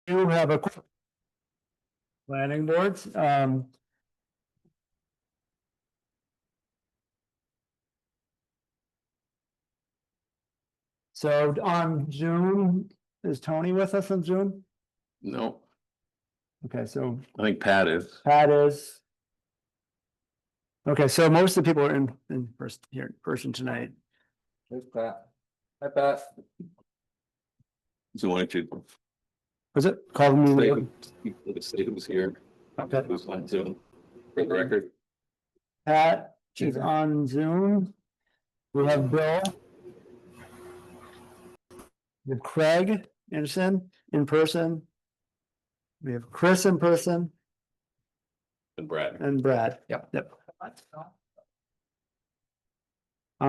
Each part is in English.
do have a planning board. So on Zoom, is Tony with us on Zoom? No, Okay, so I think Pat is. Pat is. Okay, so most of the people are in person here in person tonight. There's Pat. Hi, Pat. So why don't you Was it called me? say who's here? Okay, Who's on Zoom? For the record. Pat is on Zoom. We have Bill. We have Craig Anderson in person. We have Chris in person And Brad. and Brad. Yep. Yep.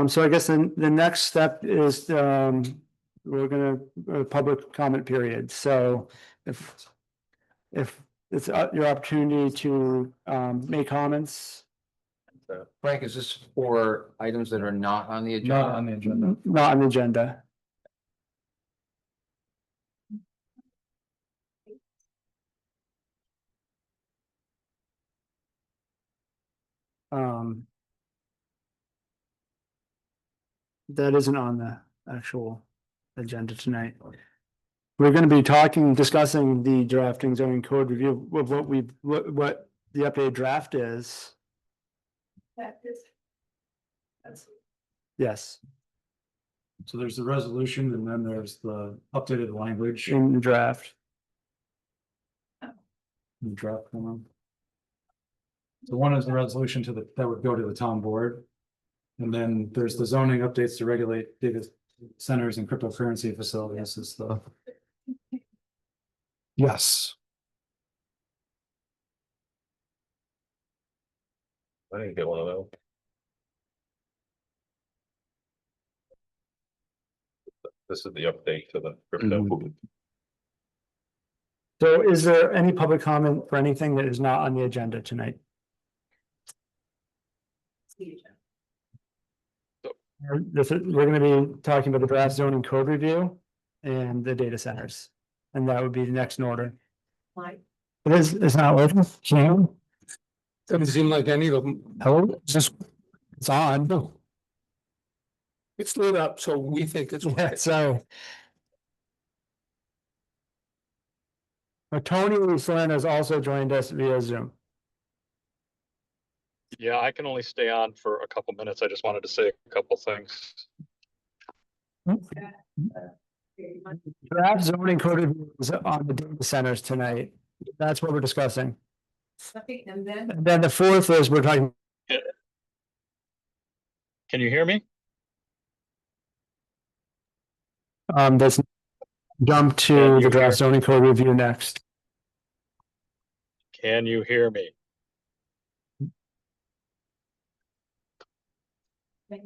So I guess then the next step is, we're gonna, public comment period, so if it's your opportunity to, make comments. Frank, is this for items that are not on the agenda? Not on the agenda. Not on the agenda. That isn't on the actual agenda tonight. We're gonna be discussing the drafting zoning code review, what the updated draft is. Yes, So there's the resolution and then there's the updated language in in the draft. the draft form. So one is the resolution that would go to the town board. And then there's the zoning updates to regulate data centers and cryptocurrency facilities is the. Yes. I didn't get one of those. This is the update to the crypto. So is there any public comment for anything that is not on the agenda tonight? We're gonna be talking about the draft zoning code review and the data centers. And that would be the next in order. It's not working. Doesn't seem like any of them. Hello, it's on. No. It's lit up, so we think it's. Yeah, so. Tony Flynn has also joined us via Zoom. Yeah, I can only stay on for a couple minutes. I just wanted to say a couple things. Draft zoning code review is on the data centers tonight. That's what we're discussing. And And then the fourth is we're talking, Can you hear me? let's jump to the draft zoning code review next. Can you hear me?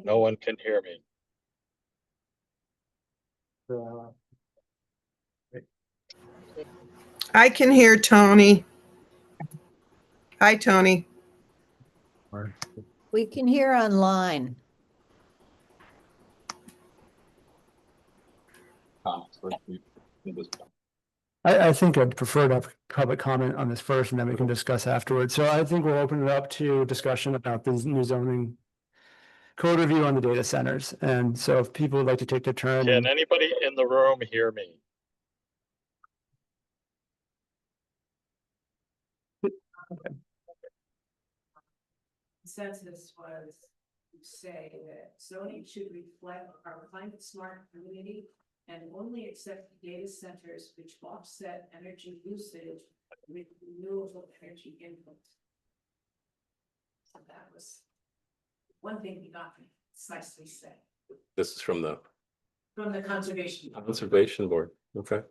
No one can hear me. I can hear Tony. Hi, Tony. We can hear online. I think I'd prefer to have public comment on this first and then we can discuss afterwards. So I think we'll open it up to discussion about the new zoning code review on the data centers. And so if people would like to take their turn. Can anybody in the room hear me? Consensus was to say that zoning should reflect our climate smart community and only accept data centers which offset energy usage with renewable energy input. So that was one thing we got precisely said This is from the from the conservation. Conservation Board. Okay.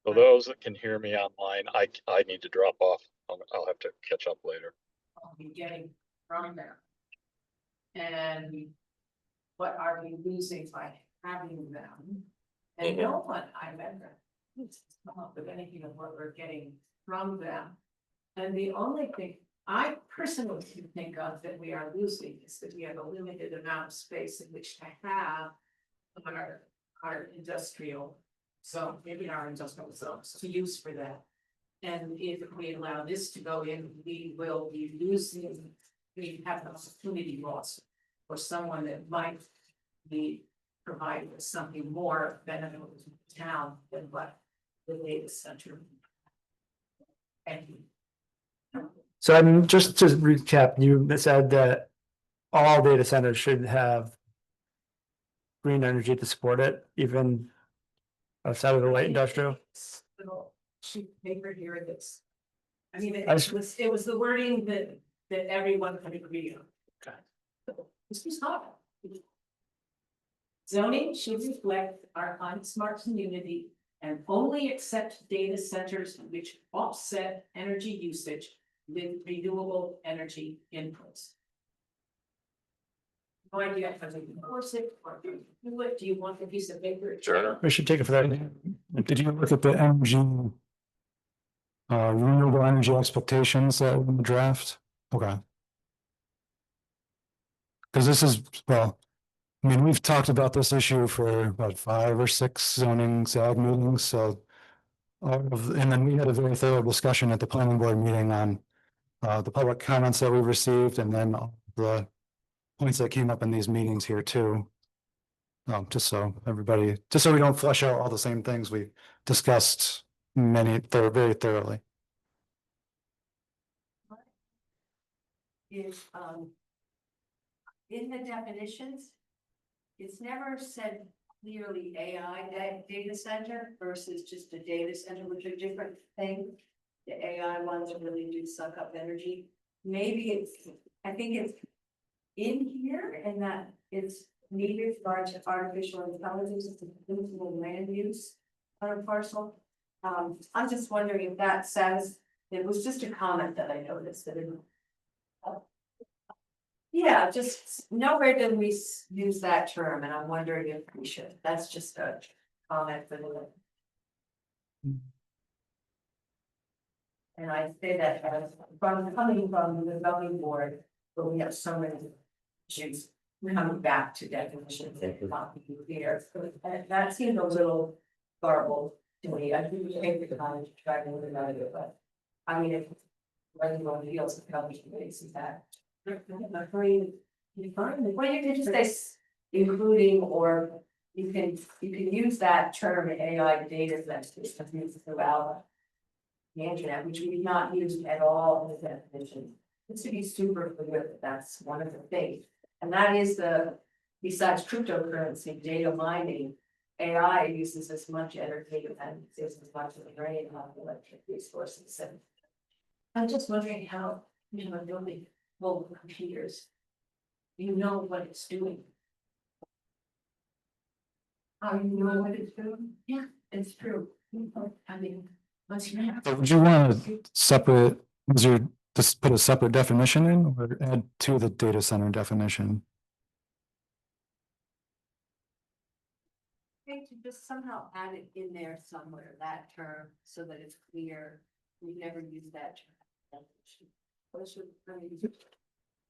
For those that can hear me online, I need to drop off. I'll have to catch up later. I'll be getting from them. And what are we losing by having them? And no one I've ever come up with anything of what we're getting from them. And the only thing I personally can think of that we are losing is that we have a limited amount of space in which to have our industrial zone, maybe our industrial zones to use for that. And if we allow this to go in, we will be losing, we have an opportunity loss for someone that might be provided with something more beneficial to the town than what the data center. And So I'm just to recap, you said that all data centers should have green energy to support it, even outside of the light industrial. little sheet of paper here that's. I mean, I just- it was the wording that everyone could agree on. This is not. Zoning should reflect our climate smart community and only accept data centers which offset energy usage with renewable energy inputs. No idea if I can enforce it or do it. Do you want a piece of paper? Sure. We should take it for that. Did you look at the energy? Renewable energy expectations that were in the draft? Okay. Cause this is, well, I mean, we've talked about this issue for about 5 or 6 zoning ZAG meetings, so. And then we had a very thorough discussion at the planning board meeting on the public comments that we received and then all the points that came up in these meetings here too. Just so everybody, just so we don't flesh out all the same things we discussed very thoroughly. Is, in the definitions, it's never said clearly AI data center versus just a data center, which are different things. The AI ones really do suck up energy. Maybe it's, I think it's in here and that it's needed for artificial intelligence to influence land use on a parcel. I'm just wondering if that says, it was just a comment that I noticed that it. Yeah, just nowhere did we use that term, and I'm wondering if we should, that's just a comment for the. And I say that as from coming from the zoning board, but we have so many issues coming back to definitions that not be clear, and that seems a little garbled to me. I do take the time to try to look at it, but I mean, if anyone feels the coverage basis that. Well, you can just say including, or you can use that term AI data that's used throughout. The internet, which we've not used at all in the definition. It's to be super clear, that's one of the things. And that is besides cryptocurrency, data mining, AI uses as much energy and uses as much of the brain of electric resources. And I'm just wondering how, building full computers. You know what it's doing. How you know what it's doing? Yeah, it's true. I mean, once you have. So would you want to separate, just put a separate definition in or add to the data center definition? I think to just somehow add it in there somewhere, that term, so that it's clear. We've never used that term. What should we use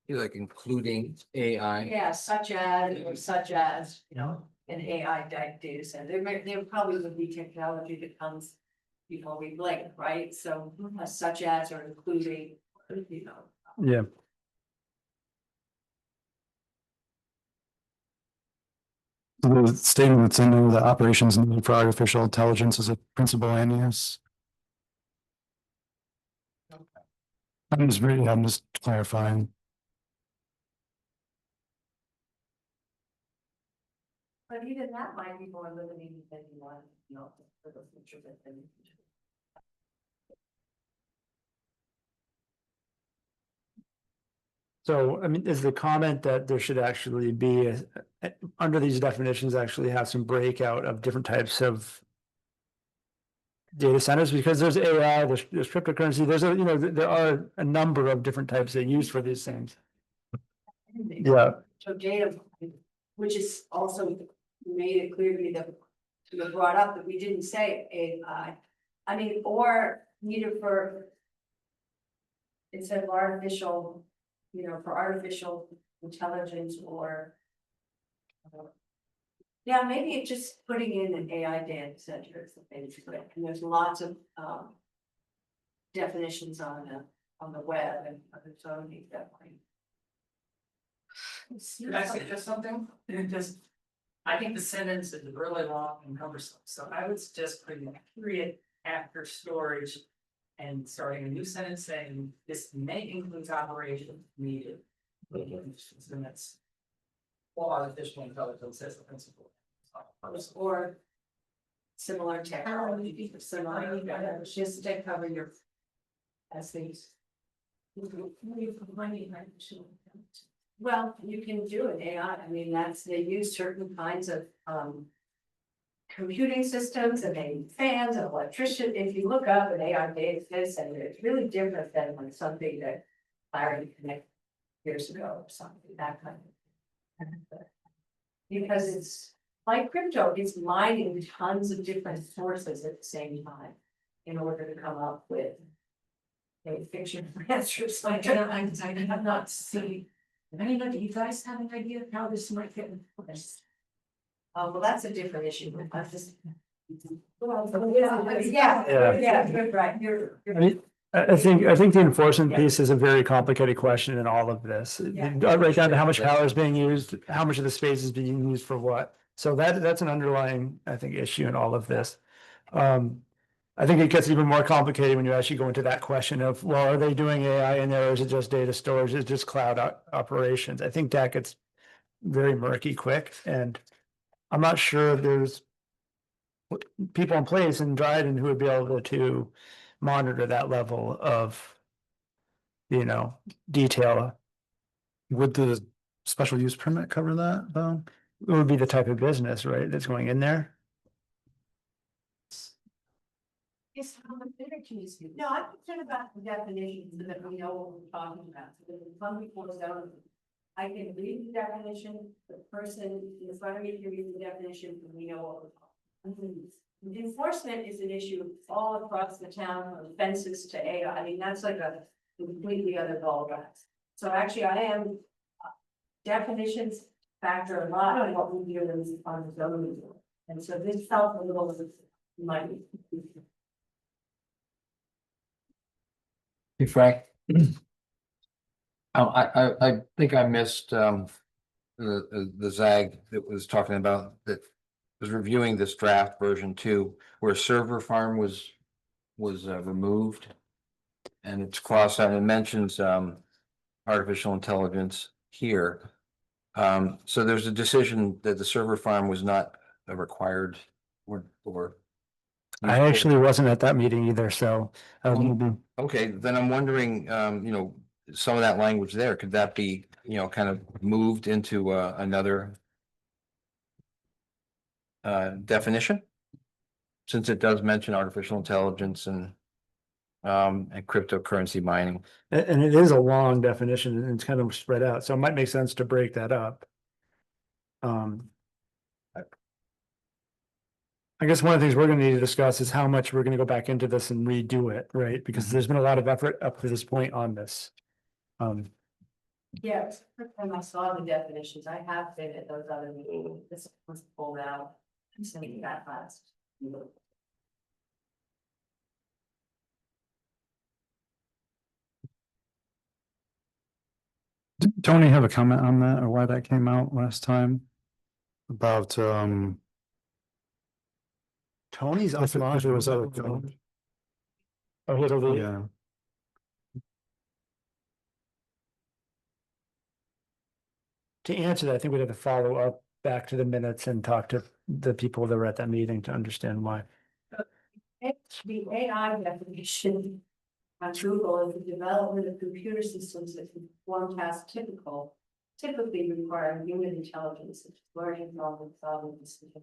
it? Like including AI. Yeah, such as, an AI data center. There probably would be technology that comes before we blink, right? So such as or including, Yeah. The statement that's in there, the operations needed for artificial intelligence is a principal land use. I'm just clarifying. But even that might be more limiting than you want, for the future that they. So, I mean, is the comment that there should actually be, under these definitions, actually have some breakout of different types of data centers, because there's AI, there's cryptocurrency, there are a number of different types that are used for these things. Yeah, So data, which is also made it clear to me that we brought up that we didn't say AI. I mean, or neither for. Instead of artificial, for artificial intelligence or. Yeah, maybe just putting in an AI data center is the thing to it, and there's lots of definitions on the web and other zoning definitely. Can I suggest something? I think the sentence is really long and cumbersome, so I would suggest putting a period after storage. And starting a new sentence saying this may include operation needed. And that's. Well, artificial intelligence says the principle. Or similar technology, similar, just to cover your. As things. Well, you can do an AI, I mean, they use certain kinds of, computing systems and they fans and electrician, if you look up an AI data center, it's really different than when something that Larry connected years ago or something, that kind of. Because it's like crypto, it's mining tons of different sources at the same time in order to come up with a fiction answers. Like, I have not seen. Do you guys have an idea of how this might fit in place? Oh, well, that's a different issue. I just. Yeah, you're right, I mean, I think the enforcement piece is a very complicated question in all of this. Yeah. Right down to how much power is being used, how much of the space is being used for what. So that's an underlying, I think, issue in all of this. I think it gets even more complicated when you actually go into that question of, well, are they doing AI in there, or is it just data storage, is it just cloud operations? I think that gets very murky quick, and I'm not sure there's people in place in Dryden who would be able to monitor that level of, detail. Would the special use permit cover that though? It would be the type of business, right, that's going in there. It's how much energy is used. No, I'm concerned about the definitions so that we know what we're talking about. So that when some people zone, I can read the definition, the person in front of me can read the definition, and we know what we're talking about. Enforcement is an issue all across the town, from fences to AI. I mean, that's like a completely other ballgame. So actually, I am definitions factor a lot on what we do on the zoning board. And so this felt a little might. Hey, Frank. I think I missed the ZAG that was talking about that was reviewing this draft version 2, where server farm was removed. And it's crossed out and it mentions artificial intelligence here. So there's a decision that the server farm was not a required or. I actually wasn't at that meeting either, so. Okay, then I'm wondering, some of that language there, could that be, kind of moved into another definition? Since it does mention artificial intelligence and cryptocurrency mining. And it is a long definition and it's kind of spread out, so it might make sense to break that up. I guess one of the things we're gonna need to discuss is how much we're gonna go back into this and redo it, right? Because there's been a lot of effort up to this point on this. Yes, and I saw the definitions. I have been at those other meetings. This was pulled out. I'm sending that last. Did Tony have a comment on that or why that came out last time? About Tony's if it offline. was other code. Oh, he'll leave. Yeah. To answer that, I think we'd have to follow up back to the minutes and talk to the people that were at that meeting to understand why. The AI definition on Google is the development of computer systems that can perform tasks typically require human intelligence, such as learning, problem solving, and decision.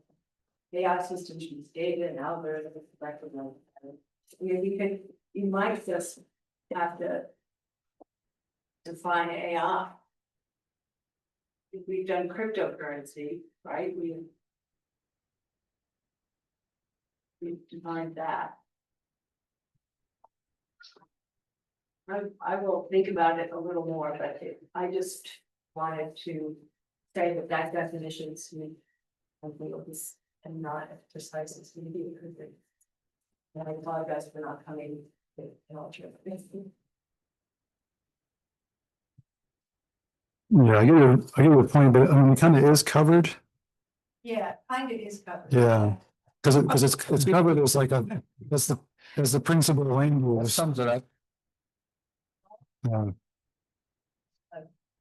AI systems use data and algorithms to recognize. You might just have to define AI. We've done cryptocurrency, right? We've defined that. I will think about it a little more, but I just wanted to say that definition is I feel this and not exercise its media because it. And I apologize for not coming to all your. Yeah, I get your point, but I mean, it kind of is covered. Yeah, kind of is covered. Yeah. Because it's covered as like a, as the principal That language. sums it up. Yeah.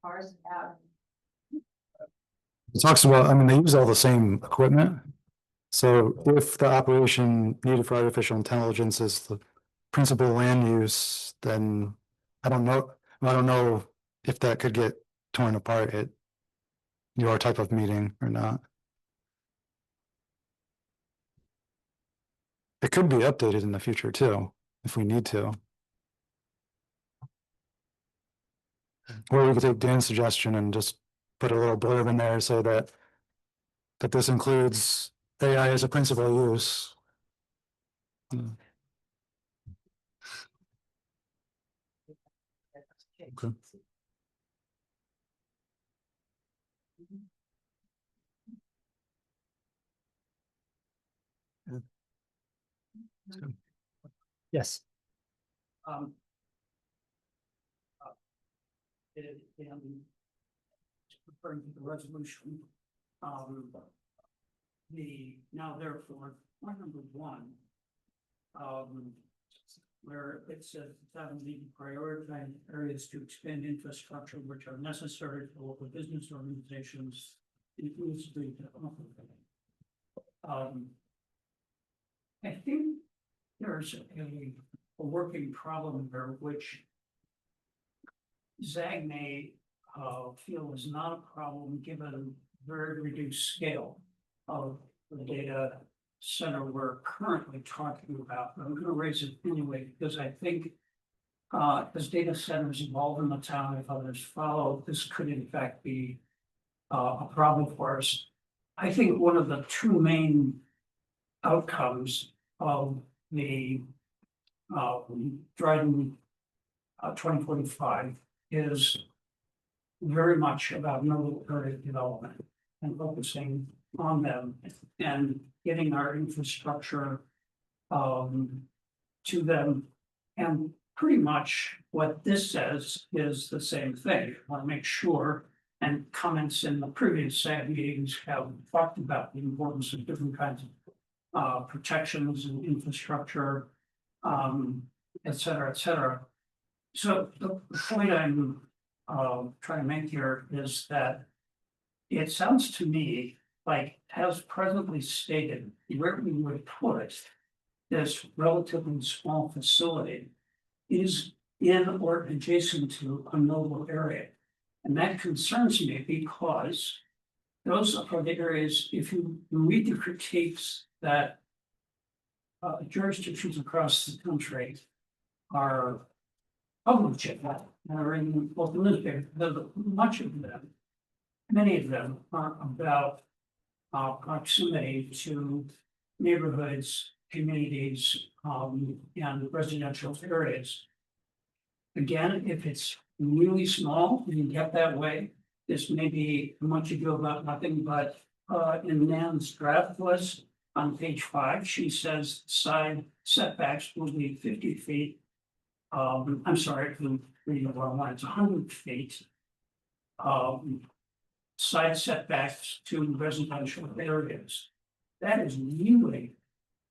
Ours have. It talks about, I mean, they use all the same equipment. So if the operation needed for artificial intelligence is the principal land use, then I don't know if that could get torn apart at your type of meeting or not. It could be updated in the future too, if we need to. Or we could take Dan's suggestion and just put a little blurb in there so that this includes AI as a principal use. Okay. Yes. Um. And referring to the resolution, the, now therefore, point number one. Where it says that we prioritize areas to expand infrastructure which are necessary for local business organizations, includes the. I think there's a working problem there, which ZAG may feel is not a problem given very reduced scale of the data center we're currently talking about. I'm going to raise it anyway because I think as data centers evolve in the town, if others follow, this could in fact be a problem for us. I think one of the two main outcomes of the Dryden 2045 is very much about nodal area development and focusing on them and getting our infrastructure to them. And pretty much what this says is the same thing. I want to make sure, and comments in the previous SAG meetings have talked about the importance of different kinds of protections and infrastructure, et cetera, et cetera. So the point I'm trying to make here is that it sounds to me like, as presently stated, where we would put this relatively small facility is in or adjacent to a nodal area. And that concerns me because those are the areas, if you read the critiques that jurisdictions across the country are published about, are in both the newspaper, much of them, many of them are about proximity to neighborhoods, communities, and residential areas. Again, if it's really small, you can get that way. This may be much ado about nothing, but in Nan's draft list on page 5, she says side setbacks will be 50 feet. I'm sorry, I'm reading the wrong line, it's 100 feet. Side setbacks to residential areas. That is really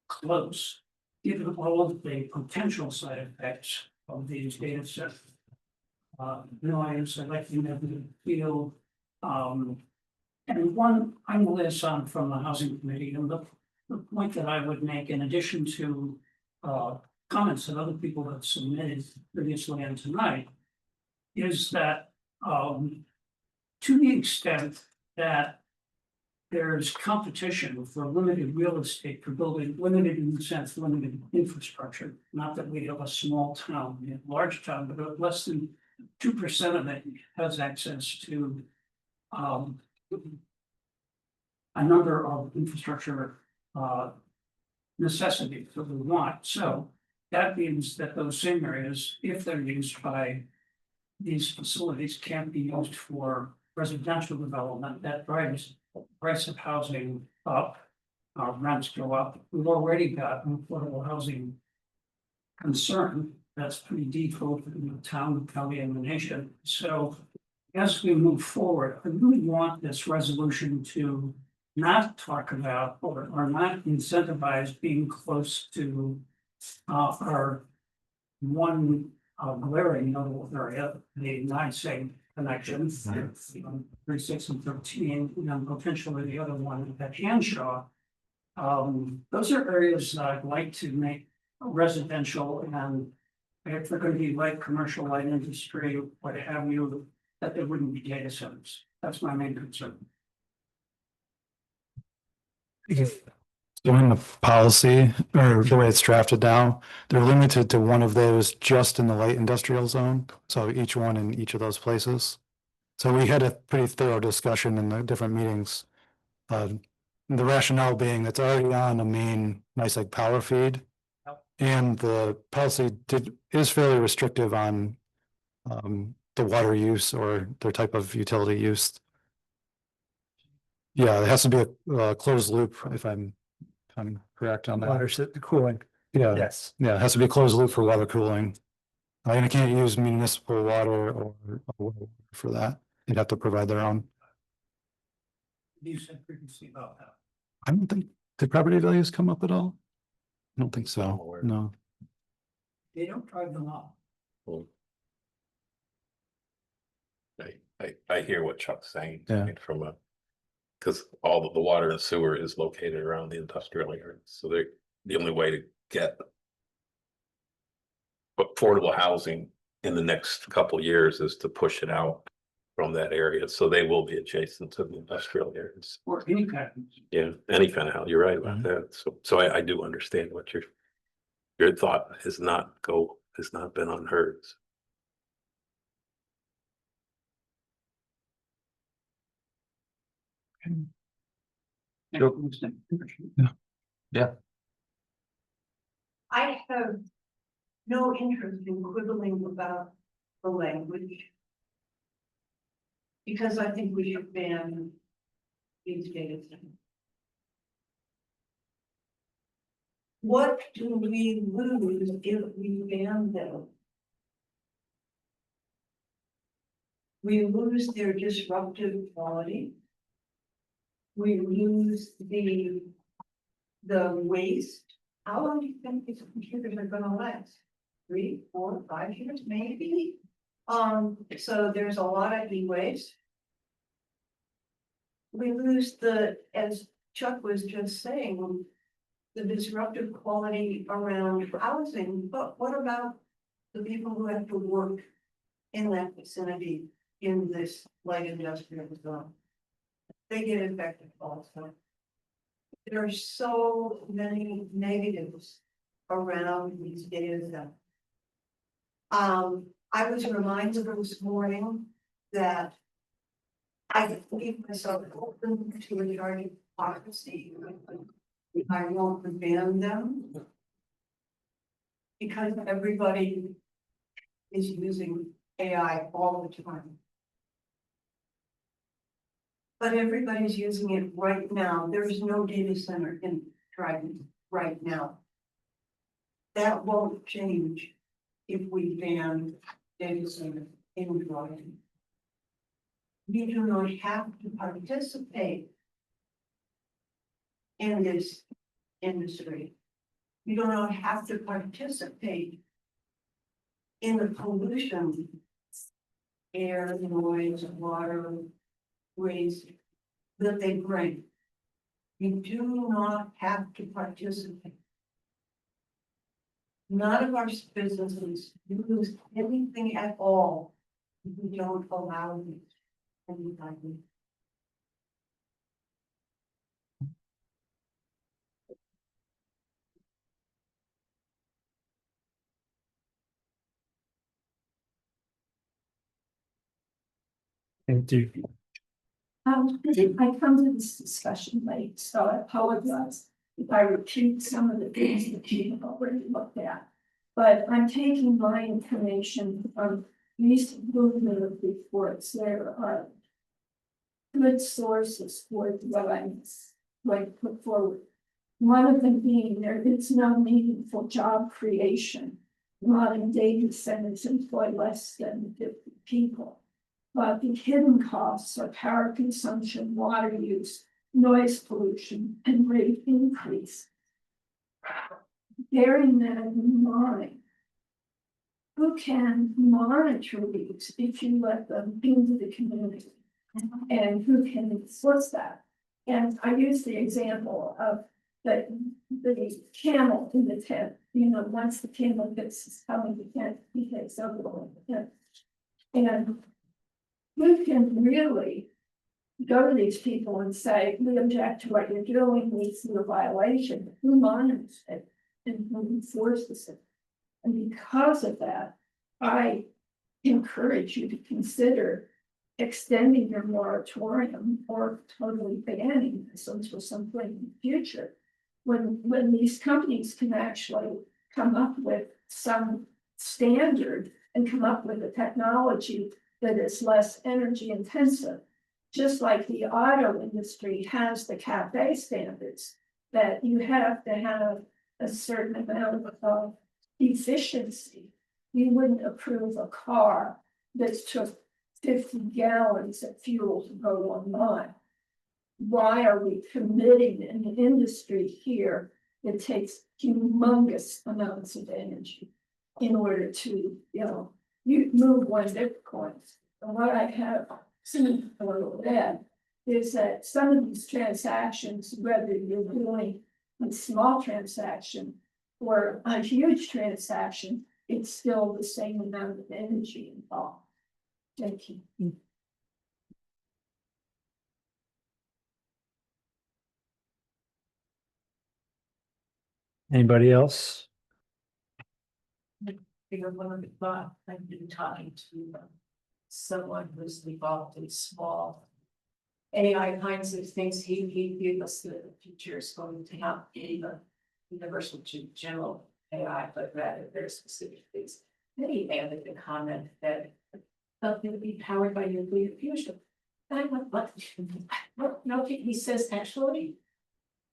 close, given all of the potential side effects of these data sets. Noise, electromagnetic field, and one, I'm liaison from the housing committee, and the point that I would make, in addition to comments that other people have submitted previously and tonight, is that to the extent that there's competition for limited real estate for building, limited in the sense, limited infrastructure, not that we have a small town, we have a large town, but less than 2% of it has access to a number of infrastructure necessities that we want. So that means that those same areas, if they're used by these facilities, can't be used for residential development. That drives price of housing up, our rents go up, we've already got an affordable housing concern that's pretty deep both in the town, the county, and the nation. So as we move forward, I really want this resolution to not talk about or not incentivize being close to our one glaring notable area, the NYSEG connection, 36 and 13, and potentially the other one at Hanshaw. Those are areas that I'd like to make residential, and if they're gonna be light commercial, light industry, what have you, that there wouldn't be data centers. That's my main concern. So in the policy, or the way it's drafted now, they're limited to one of those just in the light industrial zone. So each one in each of those places. So we had a pretty thorough discussion in the different meetings. The rationale being that's already on a main NYSEG power feed. And the policy is fairly restrictive on the water use or their type of utility use. Yeah, it has to be a closed loop if I'm correct on that. Water cooling, Yeah, yes. yeah, it has to be a closed loop for water cooling. And it can't use municipal water or for that. You'd have to provide their own. You said previously about that. I don't think, did property values come up at all? I don't think I'm so, aware. no. They don't drive them up. I hear what Chuck's saying. Yeah. I mean, from a, because all of the water and sewer is located around the industrial area, so they're the only way to get affordable housing in the next couple of years is to push it out from that area, so they will be adjacent to the industrial areas. Or any kind of. Yeah, any kind of house, you're right about that, so I do understand what your thought has not been unheard. I have no interest in quibbling about the language. Because I think we should ban these data centers. What do we lose if we ban them? We lose their disruptive quality. We lose the waste. How long do you think these computers are gonna last? 3, 4, 5 years, maybe? So there's a lot of e-waste. We lose as Chuck was just saying, the disruptive quality around housing, but what about the people who have to work in that vicinity in this light industrial zone? They get affected also. There are so many negatives around these data centers. I was reminded this morning that I leave myself open to regarding hypocrisy. I won't ban them. Because everybody is using AI all the time. But everybody's using it right now. There is no data center in Dryden right now. That won't change if we ban data centers in Dryden. We do not have to participate in this industry. You do not have to participate in the pollution, air, noise, water, waste that they bring. You do not have to participate. None of our businesses lose anything at all if we don't allow it. Anybody. Thank you. I come to this discussion late, so I apologize if I repeat some of the things that you have already looked at. But I'm taking my information from these movement reports. There are good sources for what I'm going to put forward. One of them being there is no meaningful job creation. Modern data centers employ less than 50 people. But the hidden costs are power consumption, water use, noise pollution, and rate increase. Bearing that in mind, who can monitor these if you let them into the community? And who can enforce that? And I use the example of the camel in the tent. You know, once the camel gets his coming, the tent, he takes over the tent. And who can really go to these people and say, we object to what you're doing, we see a violation? Who monitors it and who enforces it? And because of that, I encourage you to consider extending your moratorium or totally banning this until some point in the future. When these companies can actually come up with some standard and come up with a technology that is less energy intensive, just like the auto industry has the CAFE standards, that you have to have a certain amount of efficiency. You wouldn't approve a car that took 50 gallons of fuel to go 1 mile. Why are we committing an industry here that takes humongous amounts of energy in order to, you move 1 Bitcoin? And what I have seen a little bit is that some of these transactions, whether you're doing a small transaction or a huge transaction, it's still the same amount of energy involved. Thank you. Anybody else? One of the thought I've been talking to someone who's involved in small AI kinds of things. He gave us the future is going to have a universal to general AI, but rather very specific things. Then he added the comment that something would be powered by nuclear fusion. And I went, what? No, he says actually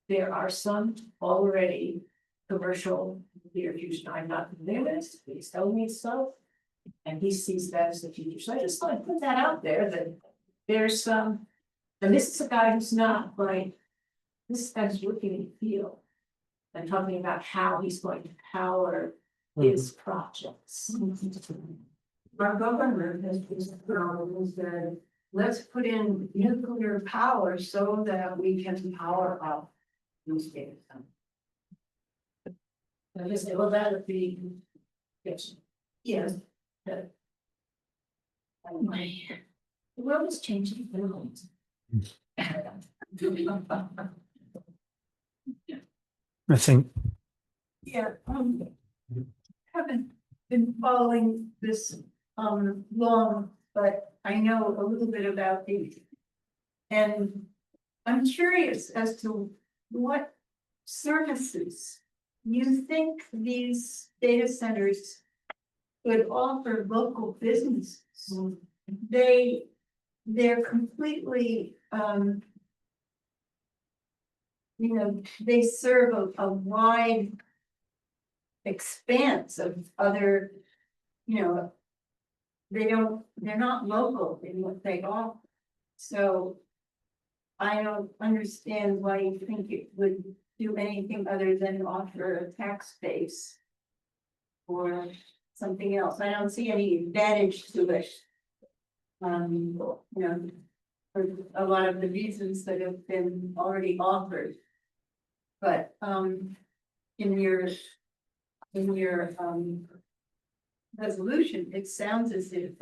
there are some already commercial nuclear fusion. I'm not familiar with this, please tell me so. And he sees that as the future. So I just thought I'd put that out there that there's some, and this is a guy who's not like, this guy's working in the field and talking about how he's going to power his projects. Our government has said, let's put in nuclear power so that we can power up these data centers. And I say, well, that would be, yes, yes. The world is changing. I think, Yeah, haven't been following this long, but I know a little bit about these. And I'm curious as to what services you think these data centers would offer local businesses. They're completely they serve a wide expanse of other, they're not local in what they offer. So I don't understand why you think it would do anything other than offer a tax base or something else. I don't see any advantage to it. For a lot of the reasons that have been already offered. But in your resolution, it sounds as if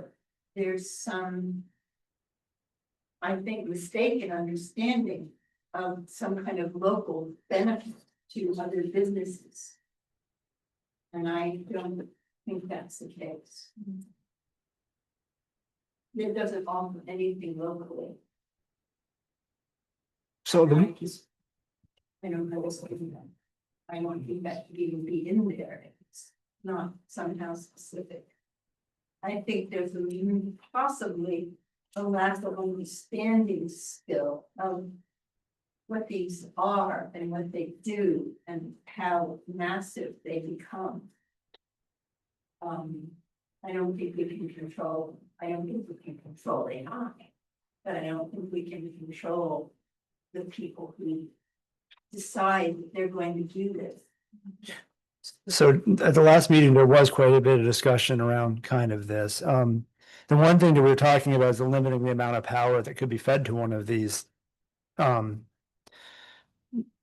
there's some, I think, mistaken understanding of some kind of local benefit to other businesses. And I don't think that's the case. It doesn't offer anything locally. so I don't know what's going on. I don't think that should even be in there. It's not somehow specific. I think there's possibly a lack of understanding still of what these are and what they do and how massive they become. I don't think we can control, I don't think we can control AI, but I don't think we can control the people who decide that they're going to do this. So at the last meeting, there was quite a bit of discussion around kind of this. The one thing that we were talking about is limiting the amount of power that could be fed to one of these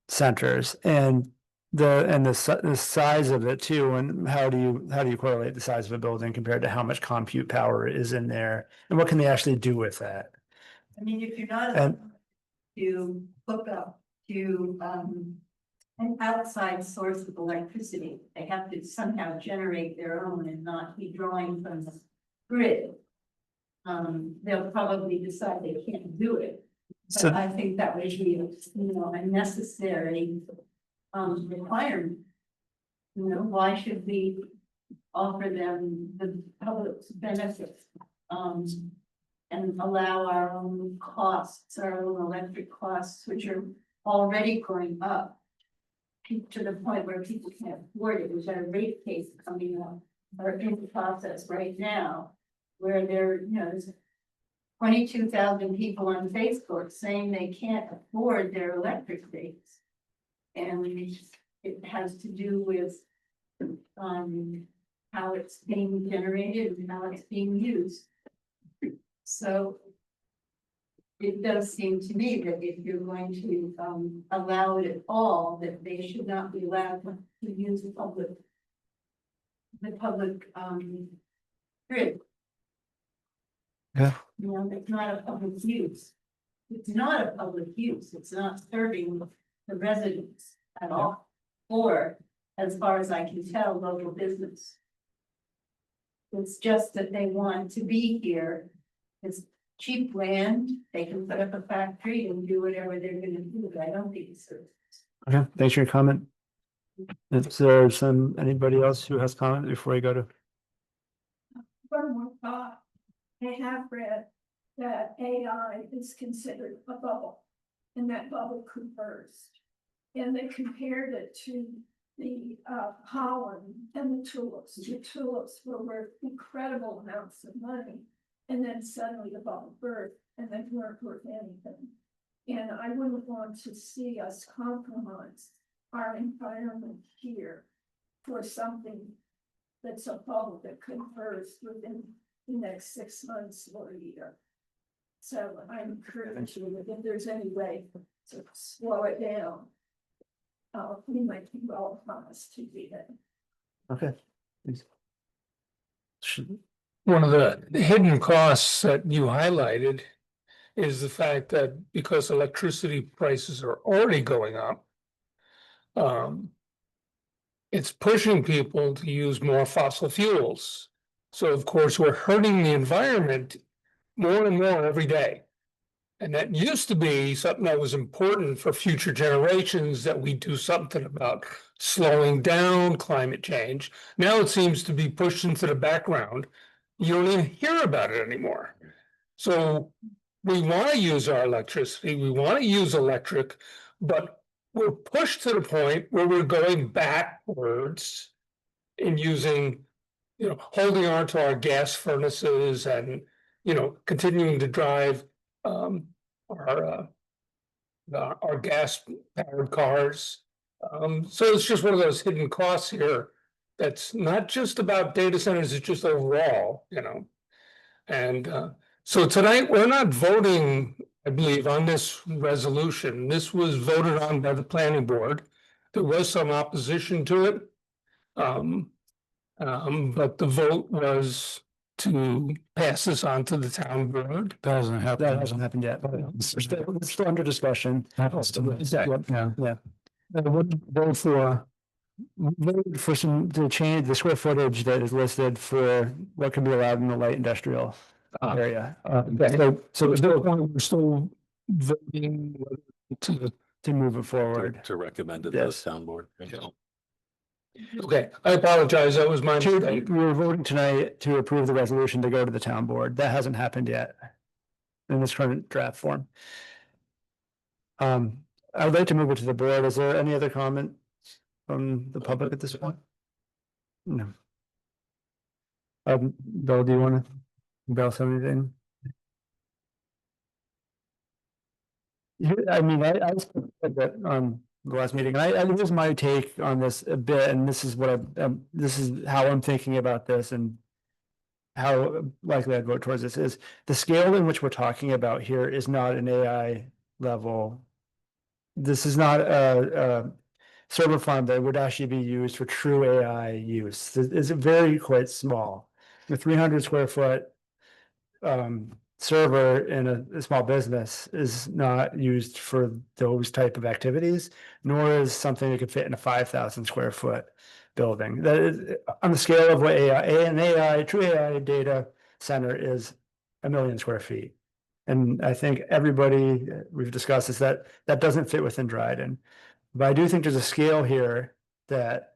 centers and the size of it too. And how do you correlate the size of a building compared to how much compute power is in there? And what can they actually do with that? I mean, if you're not And- to hook up to an outside source of electricity, they have to somehow generate their own and not be drawing from the grid. They'll probably decide they can't do it. So- But I think that would be, a necessary requirement. Why should we offer them the public's benefits? And allow our own costs, our own electric costs, which are already going up. To the point where people can't afford it. We've got a rate case coming up, or in the process right now. Where there's 22,000 people on Facebook saying they can't afford their electric rates. And it has to do with how it's being generated and how it's being used. So it does seem to me that if you're going to allow it at all, that they should not be allowed to use the public grid. Yeah. It's not a public use. It's not a public use. It's not serving the residents at all. Or, as far as I can tell, local business. It's just that they want to be here. It's cheap land. They can put up a factory and do whatever they're gonna do, but I don't think it's service. Okay, thanks for your comment. Is there anybody else who has comment before we go to? One more thought. I have read that AI is considered a bubble, and that bubble could burst. And they compared it to the pollen and the tulips. The tulips were worth incredible amounts of money. And then suddenly the bubble burst and they weren't worth anything. And I wouldn't want to see us compromise our environment here for something that's a bubble that could burst within the next 6 months or a year. So I encourage you that if there's any way to slow it down, we might be well promised to do that. Okay. Thanks. One of the hidden costs that you highlighted is the fact that because electricity prices are already going up, it's pushing people to use more fossil fuels. So of course, we're hurting the environment more and more every day. And that used to be something that was important for future generations, that we do something about slowing down climate change. Now it seems to be pushed into the background. You don't even hear about it anymore. So we want to use our electricity, we want to use electric, but we're pushed to the point where we're going backwards in using, holding on to our gas furnaces and, continuing to drive our gas powered cars. So it's just one of those hidden costs here. That's not just about data centers, it's just overall, And so tonight, we're not voting, I believe, on this resolution. This was voted on by the planning board. There was some opposition to it. But the vote was to pass this on to the town board. That hasn't That happened. hasn't happened yet. We're still under discussion. Yeah. Yeah. Vote for to change the square footage that is listed for what can be allowed in the light industrial area. So at this point, we're still voting To move it forward. To recommend it to the Yes. town board. Okay, I apologize, that was my mistake. We were voting tonight to approve the resolution to go to the town board. That hasn't happened yet. in this current draft form. I would like to move it to the board. Is there any other comment from the public at this point? No. Bill, do you want to, Bill, say anything? I mean, I said that on the last meeting, and here's my take on this a bit, and this is what this is how I'm thinking about this and how likely I'd vote towards this is the scale in which we're talking about here is not an AI level. This is not a server farm that would actually be used for true AI use. It's very quite small. The 300 square foot server in a small business is not used for those type of activities, nor is something that could fit in a 5,000 square foot building. That is on the scale of what true AI data center is 1 million square feet. And I think everybody we've discussed is that doesn't fit within Dryden. But I do think there's a scale here that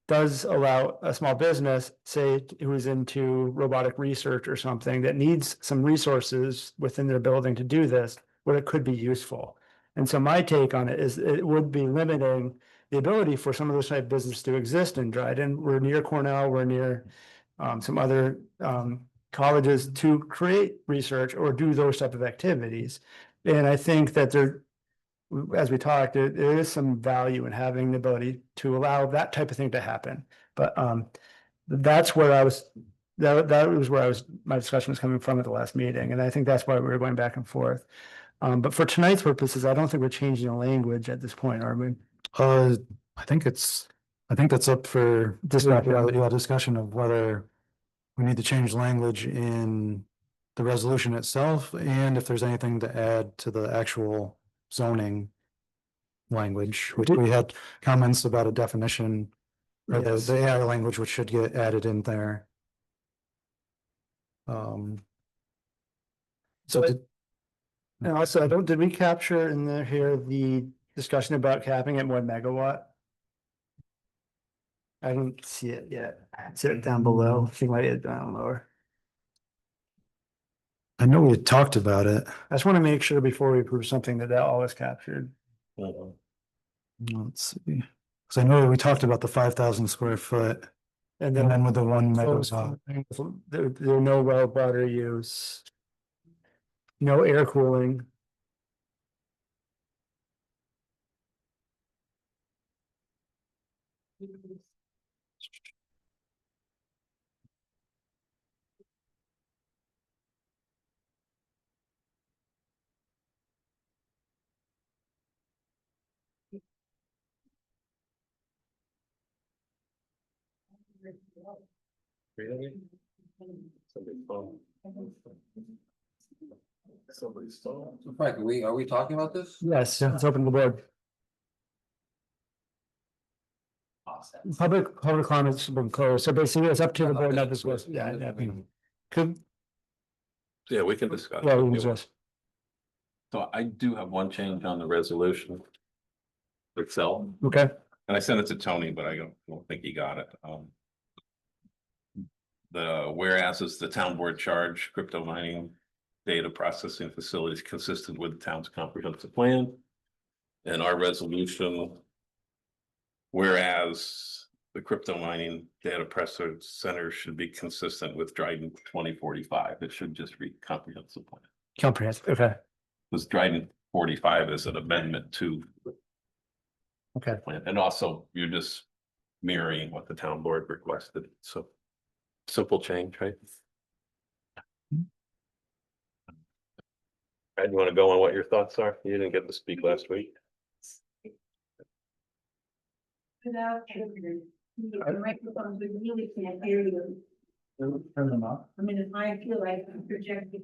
does allow a small business, say, who's into robotic research or something that needs some resources within their building to do this, where it could be useful. And so my take on it is it would be limiting the ability for some of those type of business to exist in Dryden. We're near Cornell, we're near some other colleges to create research or do those type of activities. And I think that as we talked, there is some value in having the ability to allow that type of thing to happen. But that's where I was, that was where my discussion was coming from at the last meeting. And I think that's why we were going back and forth. But for tonight's purposes, I don't think we're changing the language at this point, are we? I think that's up for discussion of whether we need to change language in the resolution itself and if there's anything to add to the actual zoning language, which we had comments about a definition or the AI language, which should get added in there. And also, did we capture in there here the discussion about capping at 1 megawatt? I don't see it yet. It's it down below. I think might be down lower. I know we had talked about it. I just want to make sure before we approve something that all is captured. Let's see. Because I know we talked about the 5,000 square foot And and then then with the 1 megawatt. there are no well water use. No air cooling. Really? Somebody's phone. Somebody's phone. Frank, are we talking about this? Yes, it's open to the board. Public comments have been closed, so basically it's up to the board, not this was, could, Yeah, we can discuss. yeah, we can discuss. So I do have one change on the resolution itself, Okay, and I sent it to Tony, but I don't think he got it. The whereas is the town board charge crypto mining data processing facilities consistent with the town's comprehensive plan. And our resolution, whereas the crypto mining data processing center should be consistent with Dryden 2045. It should just read comprehensive plan. comprehensive, okay, Because Dryden 45 is an amendment to okay. plan. And also you're just mirroring what the town board requested. So simple change, right? Brad, you want to go on what your thoughts are? You didn't get to speak last week. Without the microphones, we really can't hear you. Turn them off. I mean, if I feel like I'm projecting.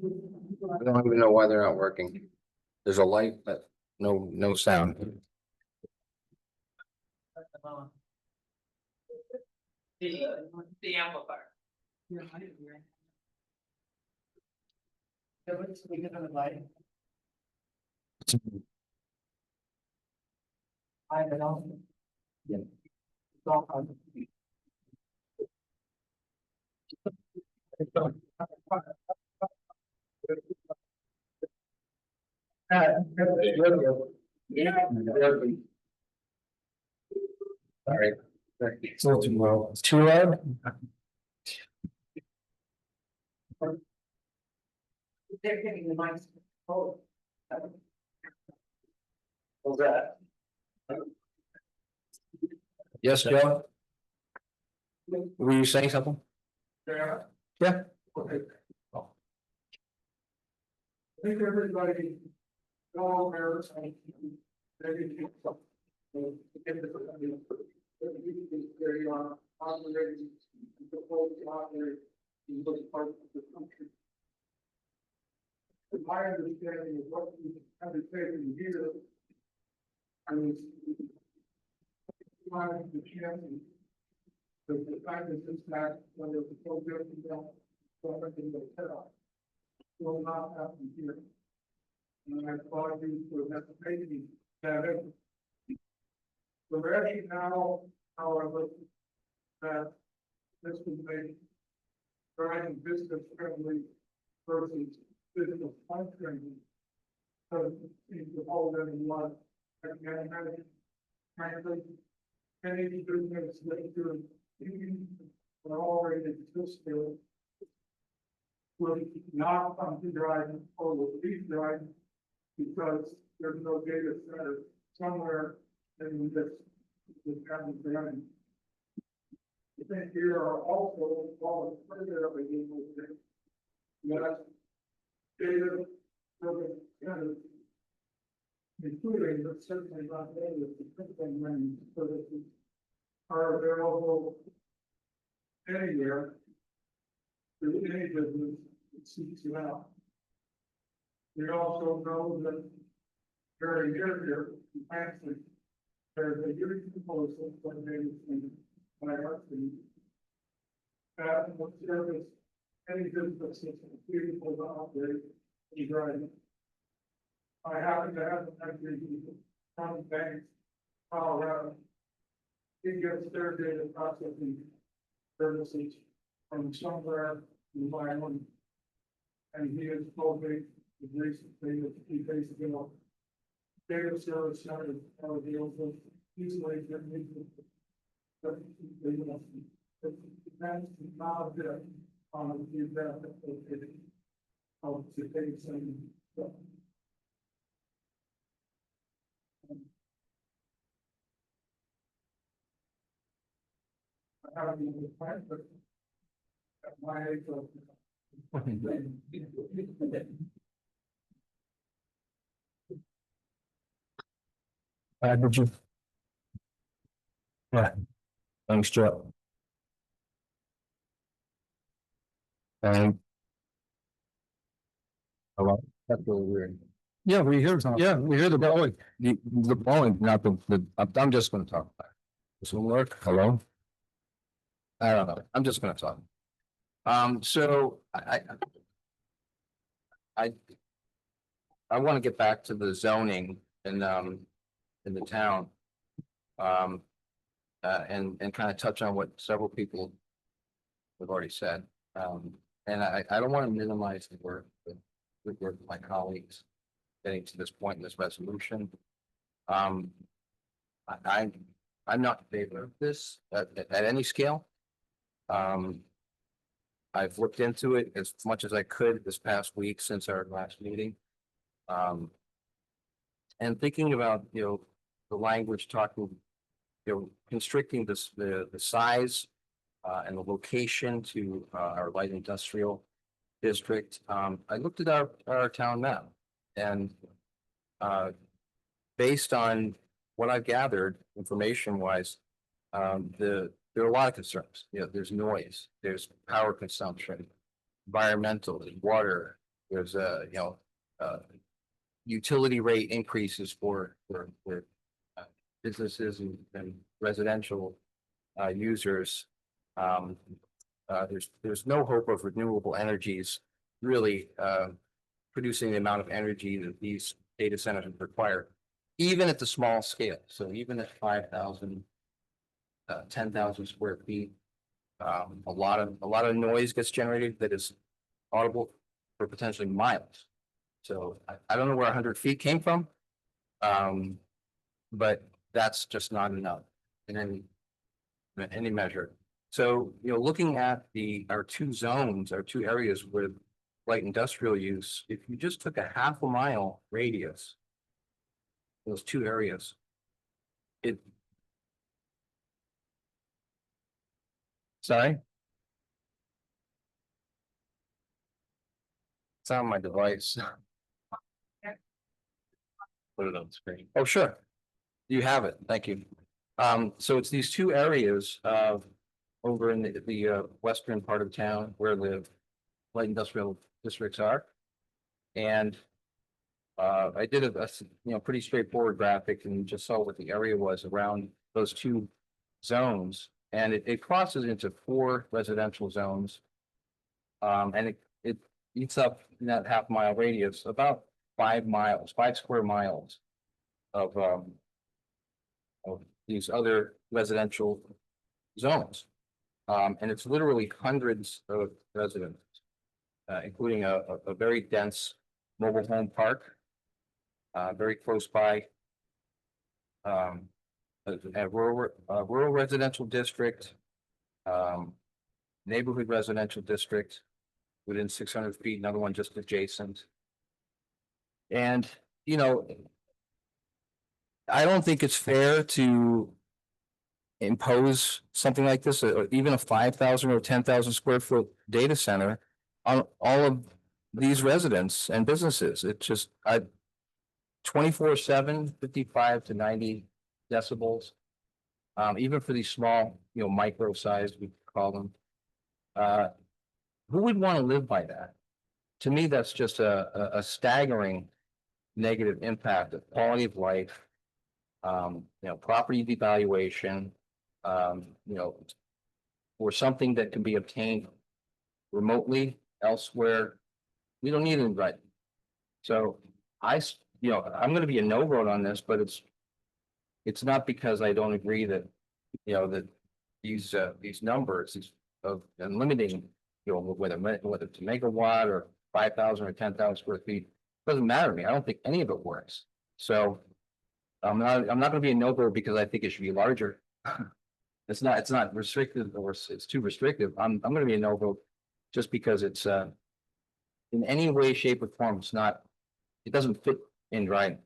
I don't even know why they're not working. There's a light, but no sound. The amplifier. I don't know. Yeah. All right. So tomorrow. It's too loud? They're getting the mics. Oh. What's that? Yes, Joe? Were you saying something? Yeah. Yeah. Okay. I think everybody, all Americans, maybe very operating, the whole operating, in those parts of the country. My understanding of what we have to say in here. I mean, the chance. The fact is this that when there's a program, so everything goes set up. Will not happen here. And I applaud you for that, maybe, that. We're ready now, however, that this would make driving business friendly versus business unfriendly. So it seems to hold everyone, I can't imagine, frankly, any business that you're are already existing will not come to driving or will be driving because there's no data center somewhere in this county driving. I think here are also all the further of the yes, data kind of including, but certainly not data, money services are available anywhere through any business that seeks you out. We also know that very near here, actually, there's a huge proposal from David by our city that will service any business that's feasible to operate in driving. I happen to have a country from Banks, Colorado. It gets their data processing services from somewhere in Wyoming. And he has told me recently that he basically data service center deals with easily get but they must be. It depends not a bit on the benefit of the data center. I haven't even planned, but at my age of Did you? Yeah. Thanks, Joe. And. Hello, that's really weird. Yeah, we hear, we hear the blowing. The blowing, not I'm just gonna talk about it. This will work. Hello? I don't know. I'm just gonna talk. So I want to get back to the zoning in the town. And kind of touch on what several people have already said. And I don't want to minimize the work with my colleagues getting to this point in this resolution. I'm not in favor of this at any scale. I've looked into it as much as I could this past week since our last meeting. And thinking about, the language talking, constricting this, the size and the location to our light industrial district. I looked at our town map and based on what I've gathered information wise, there are a lot of concerns. There's noise, there's power consumption, environmental, there's water, there's utility rate increases for businesses and residential users. There's no hope of renewable energies really producing the amount of energy that these data centers require, even at the small scale. So even at 5,000, 10,000 square feet, a lot of noise gets generated that is audible for potentially miles. So I don't know where 100 feet came from. But that's just not enough in any measure. So, looking at our two zones, our two areas with light industrial use, if you just took a half a mile radius, those two areas, sorry? It's on my device. Put it on screen. Oh, sure. You have it. Thank you. So it's these two areas of over in the western part of town where the light industrial districts are. And I did a pretty straightforward graphic and just saw what the area was around those two zones. And it crosses into 4 residential zones. And it eats up in that half mile radius about 5 miles, 5 square miles of these other residential zones. And it's literally hundreds of residents, including a very dense mobile home park, very close by, a rural residential district, neighborhood residential district within 600 feet, another one just adjacent. And, I don't think it's fair to impose something like this, or even a 5,000 or 10,000 square foot data center on all of these residents and businesses. It's just, 24/7, 55 to 90 decibels. Even for these small, micro sized, we call them. Who would want to live by that? To me, that's just a staggering negative impact of quality of life. Property devaluation, or something that can be obtained remotely elsewhere. We don't need it right. So I'm gonna be a no vote on this, but it's not because I don't agree that, that these numbers of limiting, whether it's a megawatt or 5,000 or 10,000 square feet, doesn't matter to me. I don't think any of it works. So I'm not gonna be a no vote because I think it should be larger. It's not restricted, or it's too restrictive. I'm gonna be a no vote just because it's in any way, shape, or form, it doesn't fit in Dryden.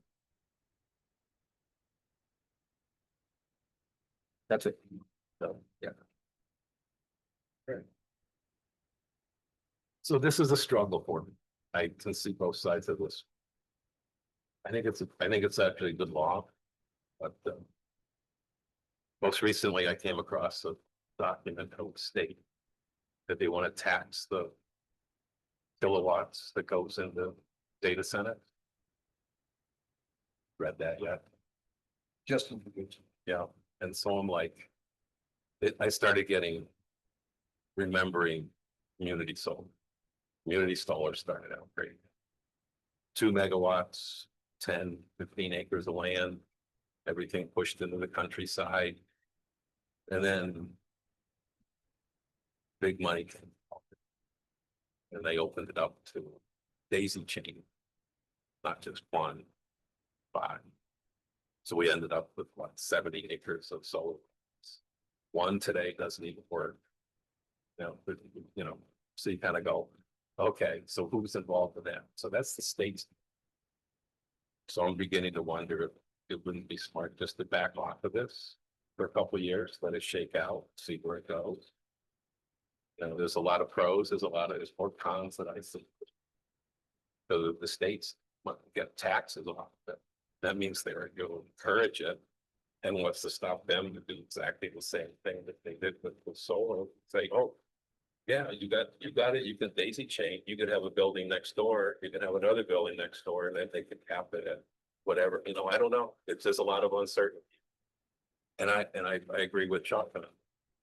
That's it. So, yeah. So this is a struggle for me. I can see both sides of this. I think it's actually a good law, but most recently I came across a document out of state that they want to tax the kilowatts that goes into data center. Read that yet? Just, Yeah, and so I'm like, I started remembering community solar. Community solar started out great. 2 megawatts, 10, 15 acres of land, everything pushed into the countryside. And then big money came out. And they opened it up to daisy chain, not just 1, 5. So we ended up with 70 acres of solar. One today doesn't even work. So you kind of go, okay, so who's involved in that? So that's the state's. So I'm beginning to wonder if it wouldn't be smart just to back off of this for a couple of years, let it shake out, see where it goes. There's a lot of pros, there's more cons that I see. So the states get taxes off of it. That means they're going to encourage it. And what's to stop them to do exactly the same thing that they did with solar? Say, oh, yeah, you got it. You can daisy chain. You could have a building next door. You can have another building next door, and then they could cap it at whatever. I don't know. It's just a lot of uncertainty. And I agree with Chuck.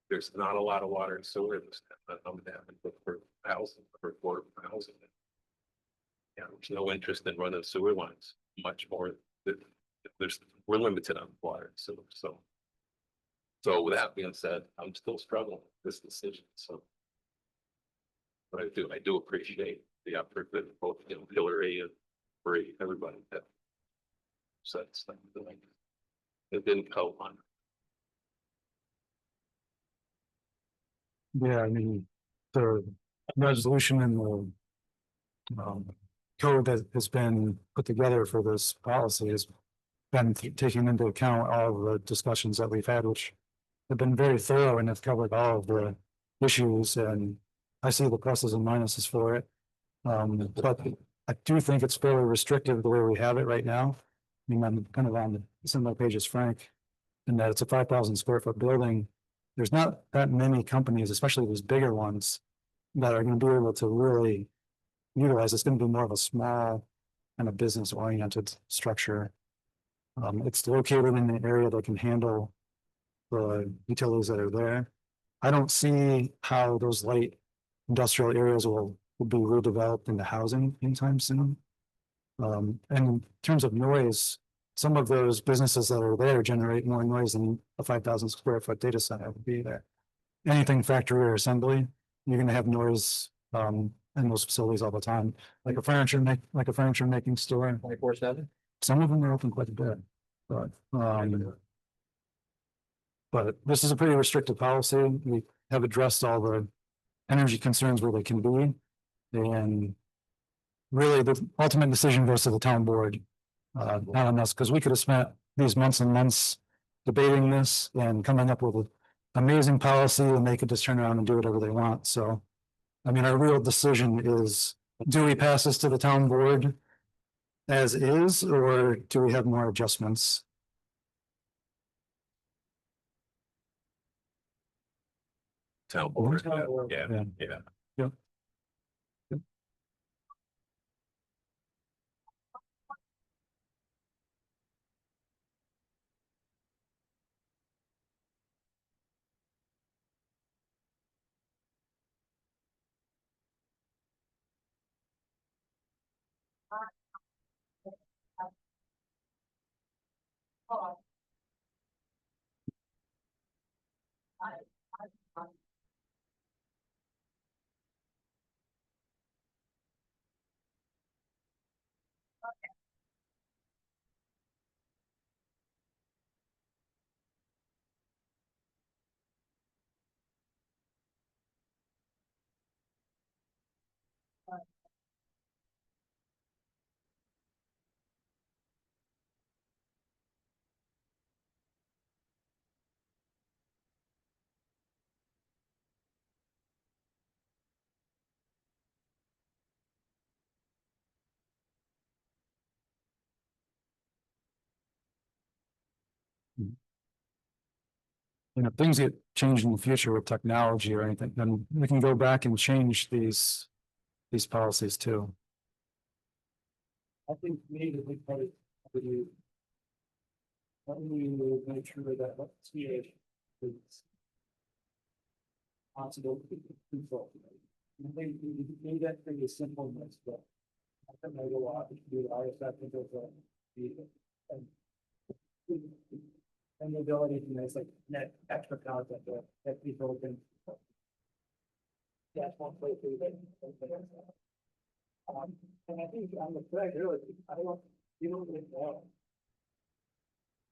There's not a lot of water and sewer in this town. I'm having for housing, for affordable housing. There's no interest in running sewer lines. Much more. We're limited on water and sewer. So with that being said, I'm still struggling with this decision. So. But I do appreciate the effort that both Hillary free, everybody had. Sets thing doing. It didn't coat on. Yeah, I mean, the resolution and the code that has been put together for this policy has been taking into account all of the discussions that we've had, which have been very thorough and have covered all of the issues, and I see the pluses and minuses for it. But I do think it's fairly restrictive the way we have it right now. I mean, I'm kind of on the similar page as Frank, in that it's a 5,000 square foot building. There's not that many companies, especially these bigger ones, that are going to be able to really utilize. It's going to be more of a small kind of business oriented structure. It's located in an area that can handle the utilities that are there. I don't see how those light industrial areas will be redeveloped into housing anytime soon. And in terms of noise, some of those businesses that are there generate more noise than a 5,000 square foot data center would be there. Anything factory or assembly, you're going to have noise in those facilities all the time, like a furniture making store. 24/7? Some of them are open quite a bit, but this is a pretty restrictive policy. We have addressed all the energy concerns where they can be, and really the ultimate decision goes to the town board, not on us, because we could have spent these months and months debating this and coming up with an amazing policy, and they could just turn around and do whatever they want. So, I mean, our real decision is, do we pass this to the town board as is, or do we have more adjustments? Town board, Town board, yeah, yeah. yeah. Yep. And if things get changed in the future with technology or anything, then we can go back and change these policies too. I think maybe we probably will make sure that TA is possible control. I think we made that pretty simple, but I think I go out to do the ISF and the ability to make like net extra content that people can. That's one place we can. And I think on the flag, really, I don't, you don't really know.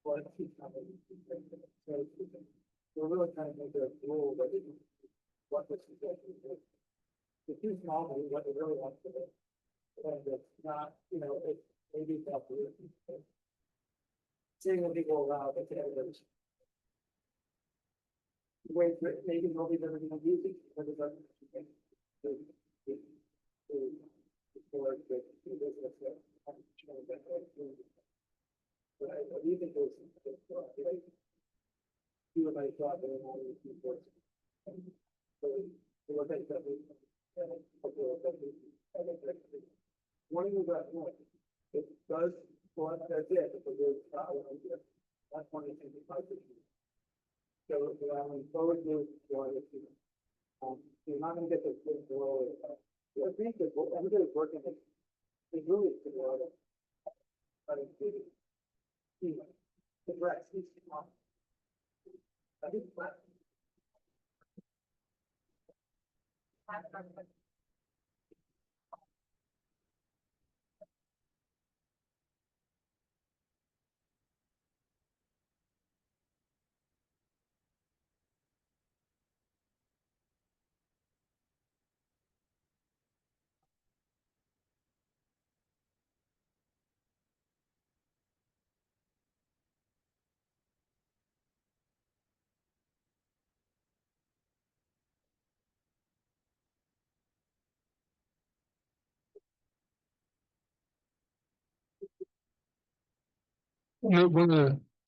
But so we're really trying to make a rule that what this is. It's too small, but what it really wants to do. And it's not, you know, it's maybe it's up to you. Seeing when people allow it, there's wait, maybe nobody's ever gonna use it, because it doesn't. But I believe it was. You and I thought that all these people. So what they said was. One of the one, it does, well, that's it, because there's, that's one of the things that I think. So, I'm forward to, you're not gonna get this thing to roll. I think that everybody's working, it's really good. But it's, the rest, I think.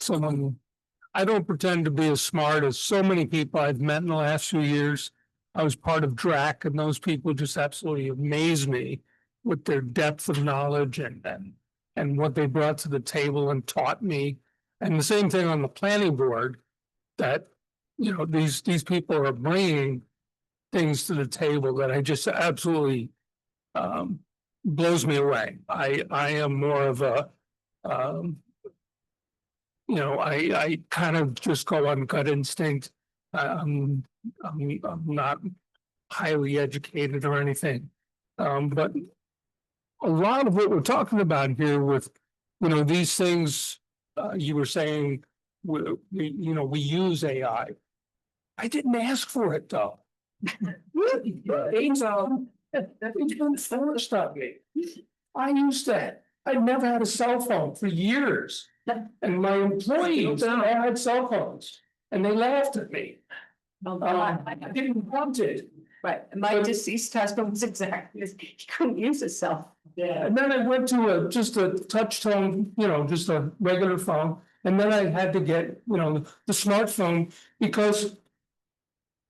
Someone, I don't pretend to be as smart as so many people I've met in the last few years. I was part of DRAC and those people just absolutely amaze me with their depth of knowledge and what they brought to the table and taught me. And the same thing on the planning board, that, you know, these people are bringing things to the table that I just absolutely blows me away. I am more of a, you know, I kind of just go on gut instinct. I'm not highly educated or anything. But a lot of what we're talking about here with, you know, these things, you were saying, you know, we use AI. I didn't ask for it though. It's been forced on me. I used that. I never had a cell phone for years. And my employees had cell phones and they laughed at me. I didn't want it. Right, my deceased husband was exactly, he couldn't use his cell. Yeah. And then I went to just a touch tone, you know, just a regular phone. And then I had to get, you know, the smartphone because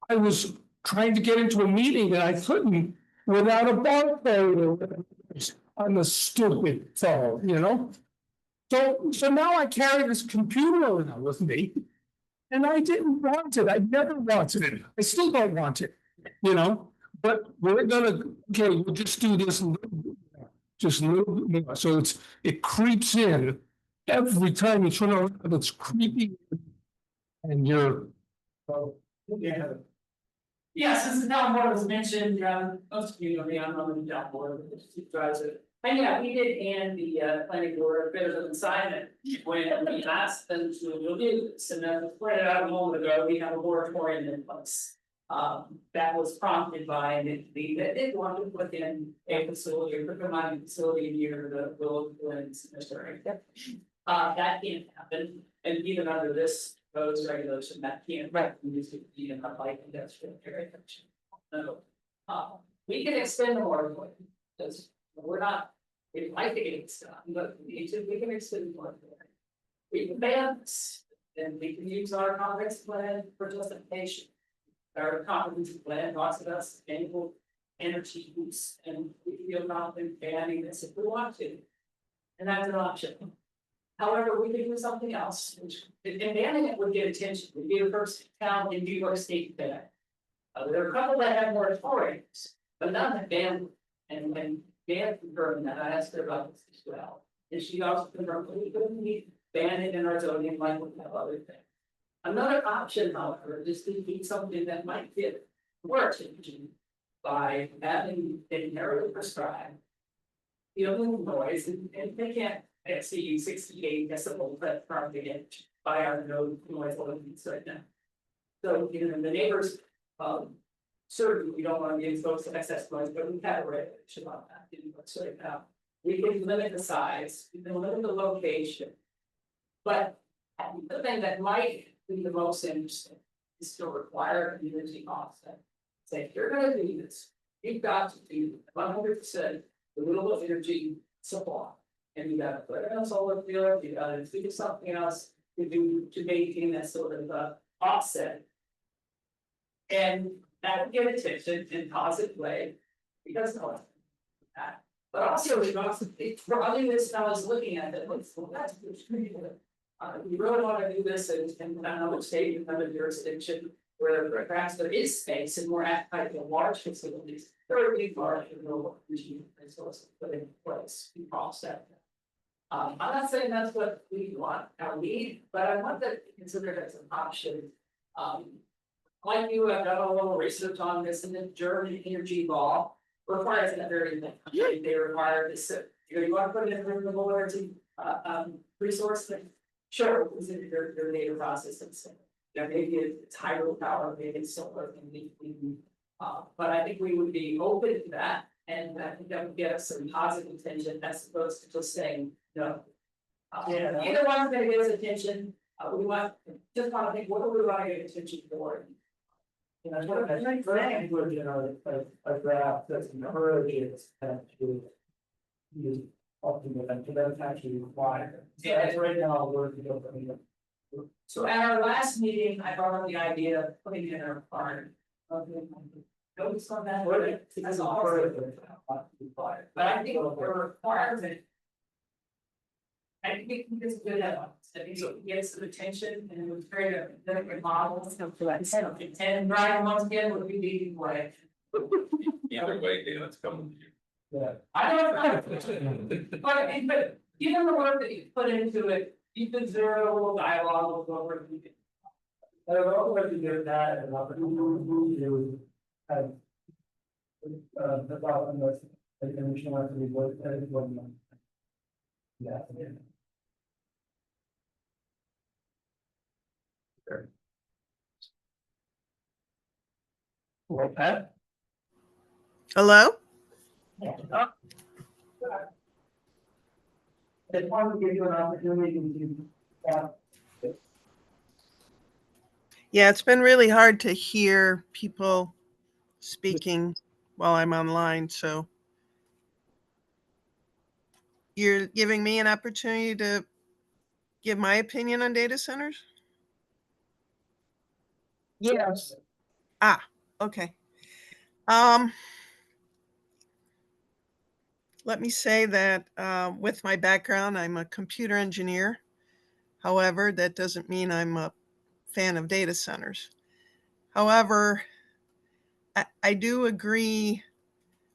I was trying to get into a meeting and I couldn't without a barcode on the stupid phone, you know? So now I carry this computer around with me. And I didn't want it. I never wanted it. I still don't want it, you know? But we're gonna, okay, we'll just do this just a little bit more. So it creeps in every time you turn around, it's creepy. And you're. Yeah. Yes, this is now what was mentioned, most of you know me, I'm on the down board, supervisor. And yeah, we did hand the planning board a bit of an assignment when we asked them to review this, and then pointed out a moment ago, we have a moratorium in place. That was prompted by the that it wanted to put in a facility, a crypto mining facility near the Willow Glen cemetery. That can't happen, and even under this proposed regulation, that can't. Right. Use it in a light industrial area. No. We can extend the moratorium, because we're not, we'd like to get it done, but we can extend the moratorium. We can ban this, and we can use our comprehensive plan for justification. Our comprehensive plan talks about sustainable energy use, and we feel confident banning this if we want to. And that's an option. However, we could do something else, which, and banning it would get attention, we'd be the first town in New York State to ban it. There are a couple that have moratoriums, but none have banned, and Dan confirmed that, I asked her about this as well. And she also confirmed that we couldn't ban it in our zoning like we have other things. Another option, however, is to do something that might get worse by having inherently prescribed. You know, noise, and they can't exceed 68 decibels that probably get by our no noise ordinance right now. So, you know, the neighbors, certainly we don't want to be exposed to excess noise, but we have a regulation on that. So right now, we can limit the size, we can limit the location. But the thing that might be the most interesting is to require a community offset. Say, if you're gonna do this, you've got to do 100% renewable energy supply. And you gotta put it on a solar field, you gotta do something else to maintain that sort of offset. And that would get attention in a positive way, because of that. But also, for other this, I was looking at it, well, that's pretty good. We really want to do this in another state, in another jurisdiction, where perhaps there is space and more appetite for large facilities. There are big large renewable energy resources put in place to offset that. I'm not saying that's what we want, our need, but I want to consider it as an option. Like you, I've done a little research on this, and the German energy law requires that very thing. They require this, you want to put in a renewable energy resource thing. Sure, it was in your data processes. Yeah, maybe it's hydropower, maybe it's solar, but I think we would be open to that, and I think that would get us some positive attention as opposed to just saying no. Either one's gonna get us attention. We just want to think, what do we want to get attention for? You know, A draft that encourages that to use That's actually required. Yeah, that's right now, we're. So at our last meeting, I brought up the idea of putting it in our barn. Notice on that, that's all. But I think for requirement. I think it is good at, I think it gets some attention and it was very a model. And Brian, once again, would be leading the way. Either way, Dan, it's coming. I don't know. But given the work that you put into it, you could zero a little dialogue with over. I don't know what to do with that and who have. The problem with the commission wants to be what, everyone. Yeah. Well, Pat? Hello? I wanted to give you an opportunity to. Yeah, it's been really hard to hear people speaking while I'm online, so you're giving me an opportunity to give my opinion on data centers? Yes. Ah, okay. Let me say that with my background, I'm a computer engineer. However, that doesn't mean I'm a fan of data centers. However, I do agree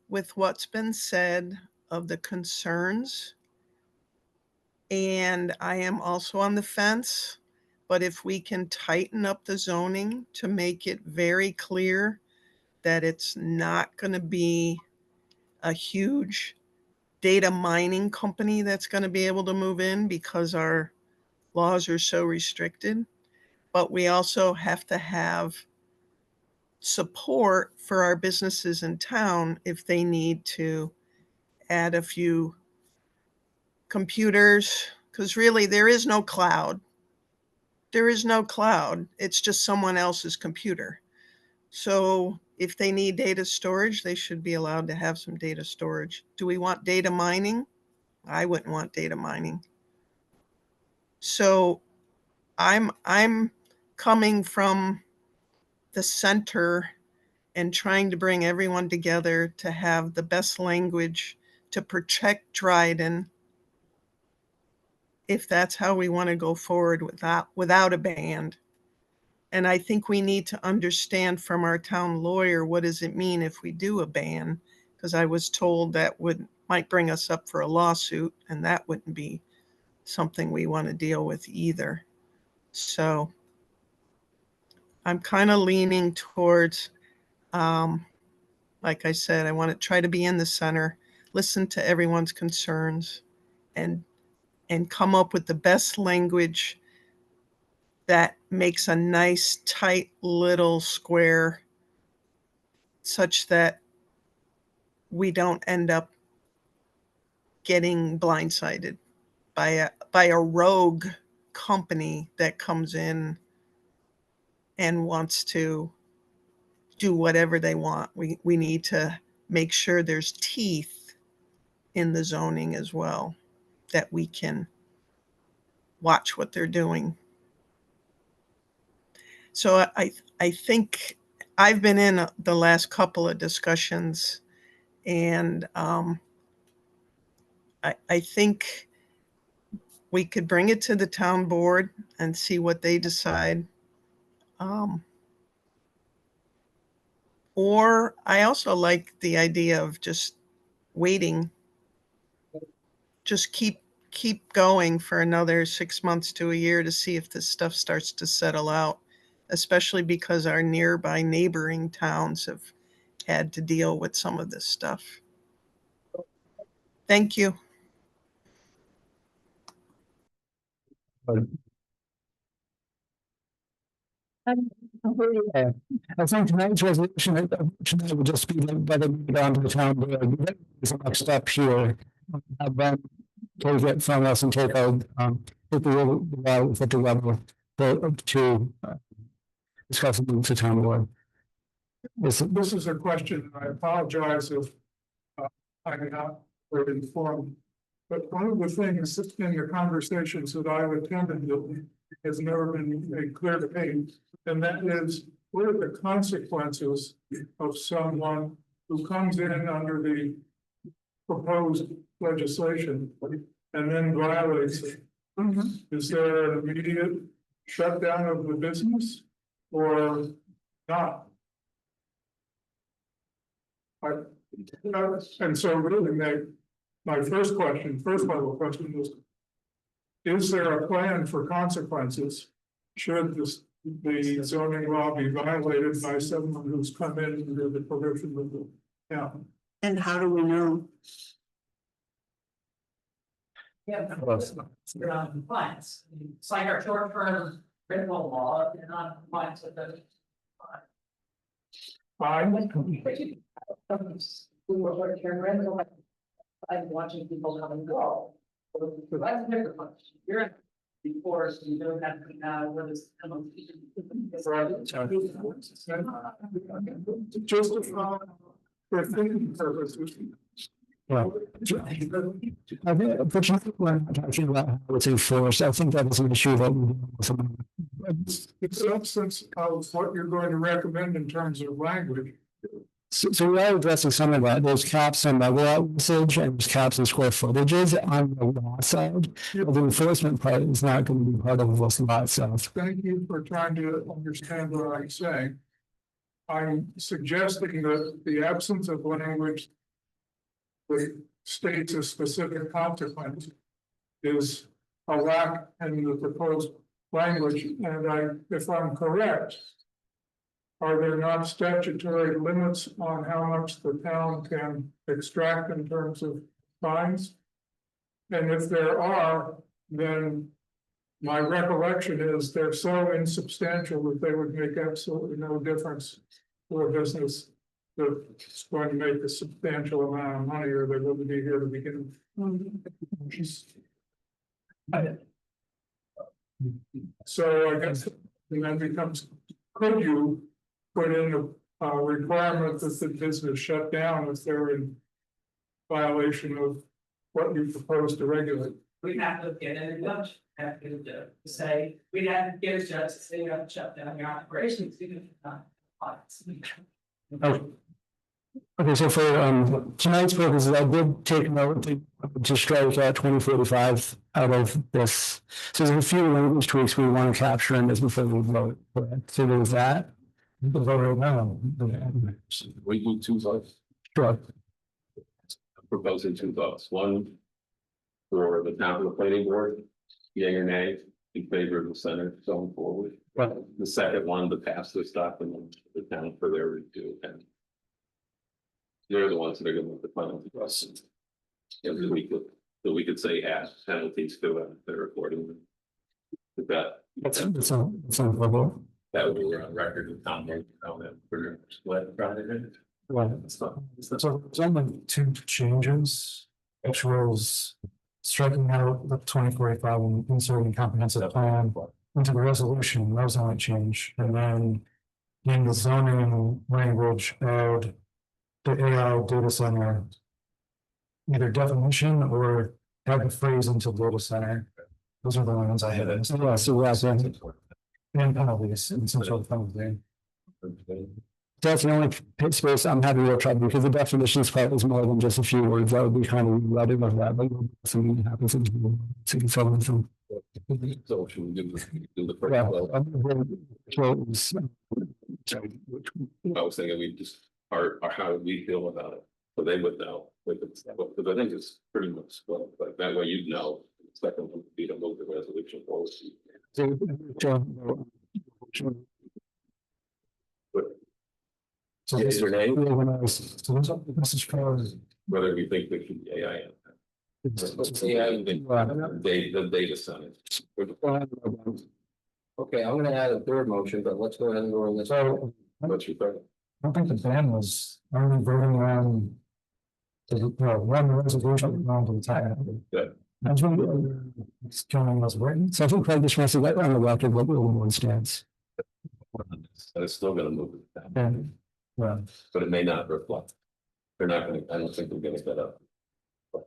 with what's been said of the concerns. And I am also on the fence, but if we can tighten up the zoning to make it very clear that it's not going to be a huge data mining company that's going to be able to move in because our laws are so restricted, but we also have to have support for our businesses in town if they need to add a few computers, because really there is no cloud. There is no cloud. It's just someone else's computer. So if they need data storage, they should be allowed to have some data storage. Do we want data mining? I wouldn't want data mining. So I'm coming from the center and trying to bring everyone together to have the best language to protect Dryden if that's how we want to go forward without a ban. And I think we need to understand from our town lawyer, what does it mean if we do a ban? Because I was told that might bring us up for a lawsuit, and that wouldn't be something we want to deal with either. So I'm kind of leaning towards, like I said, I want to try to be in the center, listen to everyone's concerns, and come up with the best language that makes a nice, tight little square such that we don't end up getting blindsided by a rogue company that comes in and wants to do whatever they want. We need to make sure there's teeth in the zoning as well, that we can watch what they're doing. So I think I've been in the last couple of discussions, and I think we could bring it to the town board and see what they decide. Or I also like the idea of just waiting, just keep going for another 6 months to a year to see if this stuff starts to settle out, especially because our nearby neighboring towns have had to deal with some of this stuff. Thank you. I think tonight's resolution would just be whether we go on to the town board. Is the next step here. Have them take it from us and take the level to discuss it with the town board. This is a question. I apologize if I have not been informed But one of the things in the conversations that I've attended that has never been made clear to me, and that is, what are the consequences of someone who comes in under the proposed legislation and then violates it? Is there an immediate shutdown of the business or not? And so really my first level question is there a plan for consequences should the zoning law be violated by someone who's come in under the provision of the town? And how do we know? Yeah. You're not in compliance. It's like our short term rental law, if you're not in compliance with the. I'm watching people come and go. So that's a different one. You're in before, so you don't have to now where this. Just for thinking purposes. Well, I think, unfortunately, when I'm talking about how it's enforced, I think that is an issue that we. The substance of what you're going to recommend in terms of language. So we are addressing some of that. There's caps on megawatt usage and there's caps on square footages on the law side. But the enforcement part is not going to be part of this law itself. Thank you for trying to understand what I'm saying. I'm suggesting that the absence of language that states a specific consequence is a lack in the proposed language. And if I'm correct, are there not statutory limits on how much the town can extract in terms of fines? And if there are, then my recollection is they're so insubstantial that they would make absolutely no difference for a business that's going to make a substantial amount of money, or they wouldn't be here to begin with. So I guess and then becomes, could you put in a requirement that the business shut down if they're in violation of what you propose to regulate? We'd have to get in a judge, have to say, we'd have to get a judge to say you have to shut down your operations, even if it's not. Okay, so for tonight's purposes, I did take note to strike out 2045 out of this. So there's a few language tweaks we want to capture in this before we vote. So there's that. The vote right now. We do two votes. Sure. I'm proposing two votes. One for the town of the planning board, yea or nay, in favor of the center going forward. Right. The second one to pass this document to the town for their review, and they're the ones that are going to make the final decision. And we could say add penalties to it, they're recording. That's unbelievable. That would be on record in town, that we're split from it. So there's only two changes, which was striking out the 2045 and inserting comprehensive plan into the resolution. That was the only change. And then in the zoning language, add the AI data center, either definition or add the phrase into data center. Those are the ones I had. Yeah, so we're asking. And penalties and some sort of penalty. That's the only space I'm having real trouble because the definitions part is more than just a few words. That would be kind of ready with that, but something that happens in the city. So should we do the first yeah, vote? I was thinking we just are how we feel about it, so they would know. Because I think it's pretty much split, like that way you'd know. The second one would be to move the resolution forward. So Yes or nay? this is for Whether we think there should be AI. The data center. Okay, I'm gonna add a third motion, but let's go ahead and go on this. What's your thought? I don't think the ban was only voting on one resolution on to the time. Yeah. That's when it's killing us written. So I think Craig just wants to let on the record what Illinois stands. And it's still gonna move it down, And, yeah, but it may not reflect. They're not gonna, I don't think they're gonna get up.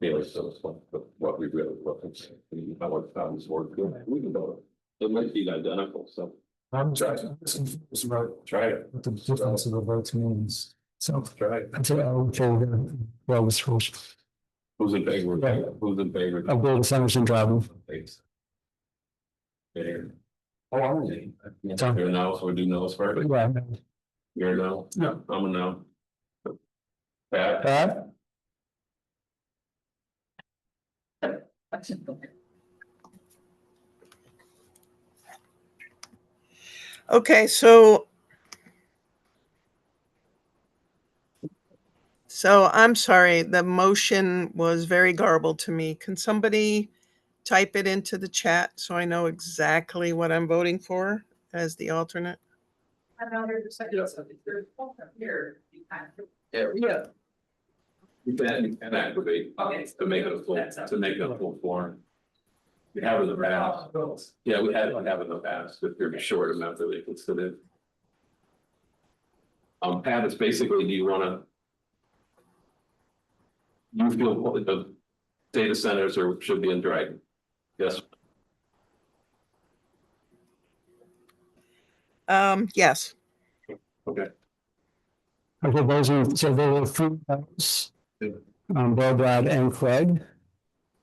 feeling so it's what we really look and see, how it sounds work good, we can go. It might be identical, so I'm trying, it's about try it, what the difference of the votes means. So, try it. Until, well, was first, Who's in favor? Yeah. Who's in favor? I'll go to Sanderson Drive. Thanks. There. Oh, I'm in. You're no, so we do no first. Yeah. You're a no? No. I'm a no. Pat? Pat? Okay, so I'm sorry, the motion was very garbled to me. Can somebody type it into the chat so I know exactly what I'm voting for as the alternate? Another second, so if you're here, you kind of. Yeah. You can activate Okay. to make it a full form. We have in the past. Yeah, we have in the past, if there's a short amount that we consider. Pat, it's basically, do you wanna? You feel the data centers should be in Dryden? Yes. Yes. Okay. Okay, those are, so there were three votes. Bill, Brad, and Craig.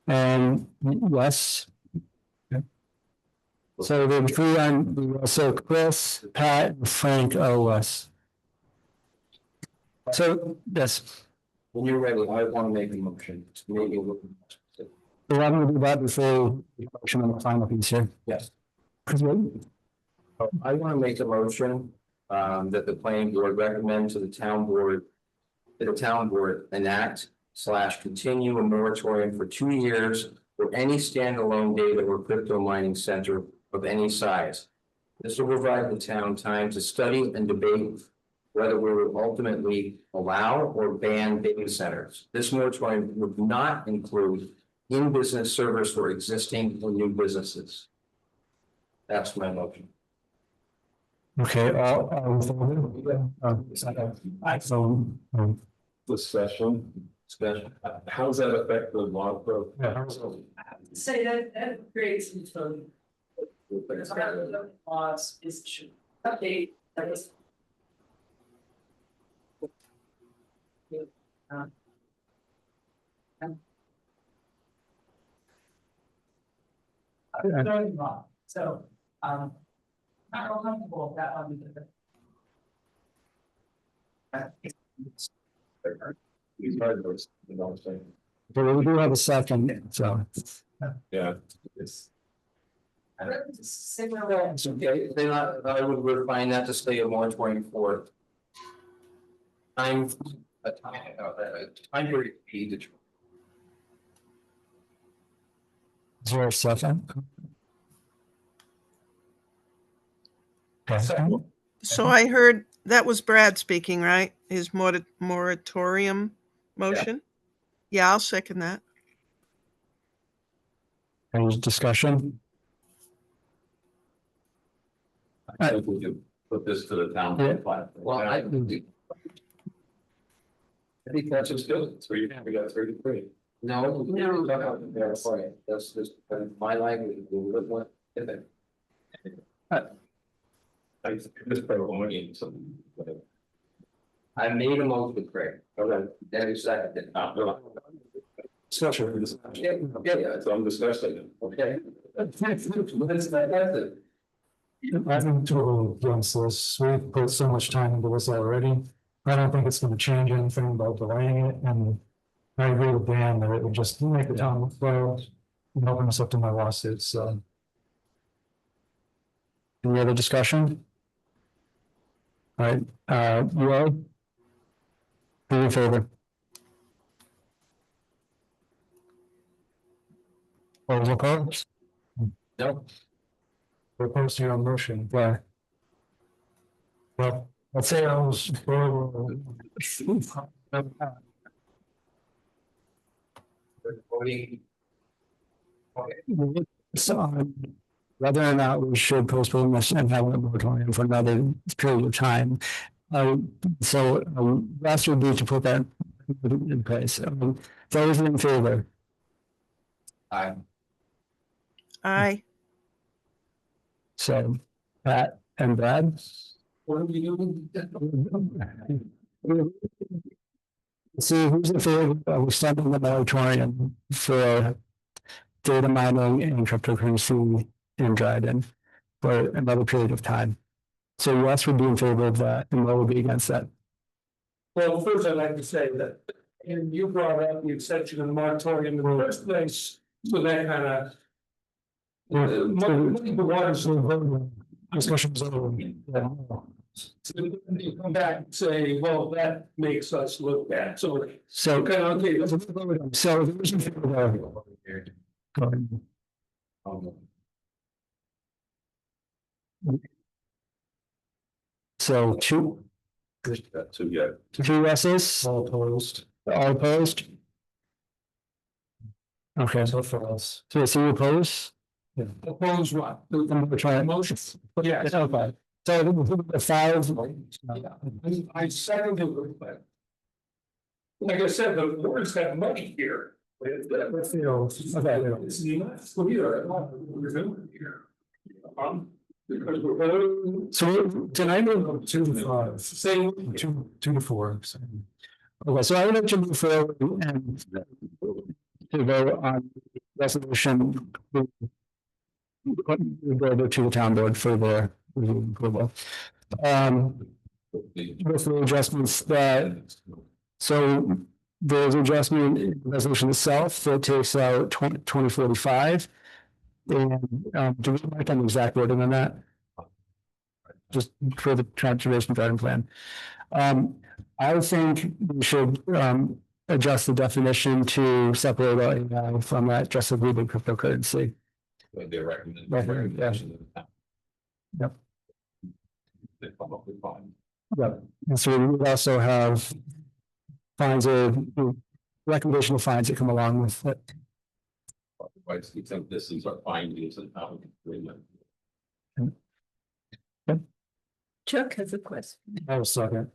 And yes. So there were three on, so Chris, Pat, and Frank, Wes. So, yes, When you're ready, I want to make a motion. Maybe we'll- we're not going to do that before the motion on the final piece here. Yes. Because I want to make a motion that the planning board recommend to the town board. That the town board enact/continue a moratorium for 2 years for any standalone data or crypto mining center of any size. This will provide the town time to study and debate whether we will ultimately allow or ban data centers. This moratorium would not include in-business servers for existing or new businesses. That's my motion. Okay, Discussion. How does that affect the log growth? Say that creates some. Laws is to update, that was. Very wrong, so, not real comfortable with that one. These are those, you know what I'm saying? but we do have a second, so. Yeah. Similar. It's okay, then I would refine that to stay a moratorium for. Time, a time period be determined. Is there a second? Okay. So I heard that was Brad speaking, right? His moratorium motion? Yeah, I'll second that. Any discussion? I think we could put this to the town. Yeah. Well, I think that's just good. We got 33. No, that's right. That's just my language. I just probably some. I made a motion, Craig. Okay, then you seconded. Discussion. Yeah. So I'm discussing it. Okay. That's it. I'm totally against this. We've put so much time into this already. I don't think it's gonna change anything by delaying it, and I agree with Dan that it would just make the town look slow and open us up to my lawsuits, so. Any other discussion? All right, Roy? Who in favor? All those opposed? No. We're opposed to your own motion. Yeah. Well, let's say I was. So, whether or not we should postpone this and have a moratorium for another period of time. So, last would be to put that in place. Those in favor? I, Aye. So Pat and Brad? What are we doing? See, who's in favor of extending the moratorium for data mining and cryptocurrency in Dryden for another period of time? So Wes would be in favor of that, and what would be against that? Well, first I'd like to say that, and you brought up the extension of the moratorium in the first place, so that kind of. The water's discussions over. So then you come back and say, well, that makes us look bad, so. So, Okay, okay, let's so who's in favor of? Go ahead. So two yeses, all opposed. all opposed? Okay, So for us. so you oppose? Yeah. Oppose what? We're trying. Motions. Yes. Okay, so the five, I seconded it, but. Like I said, the board's got money here. okay, It's not clear what we're doing here. Because we're. so tonight we're 2 to 5. Same. 2 to 4. okay, so I would like to move forward and to vote on resolution. We go over to the town board for their review and approval. With the adjustments that, so there's an adjustment in the resolution itself that takes out 2045. And do we like an exact wording on that? Just for the conservation garden plan. I think we should adjust the definition to separate AI from that just a legal cryptocurrency. They recommend. Yep. They come up with fine. Yep. And so we would also have fines of recommendation of fines that come along with it. Otherwise, we think this is our findings and how we agreement. Chuck has a question. I was second.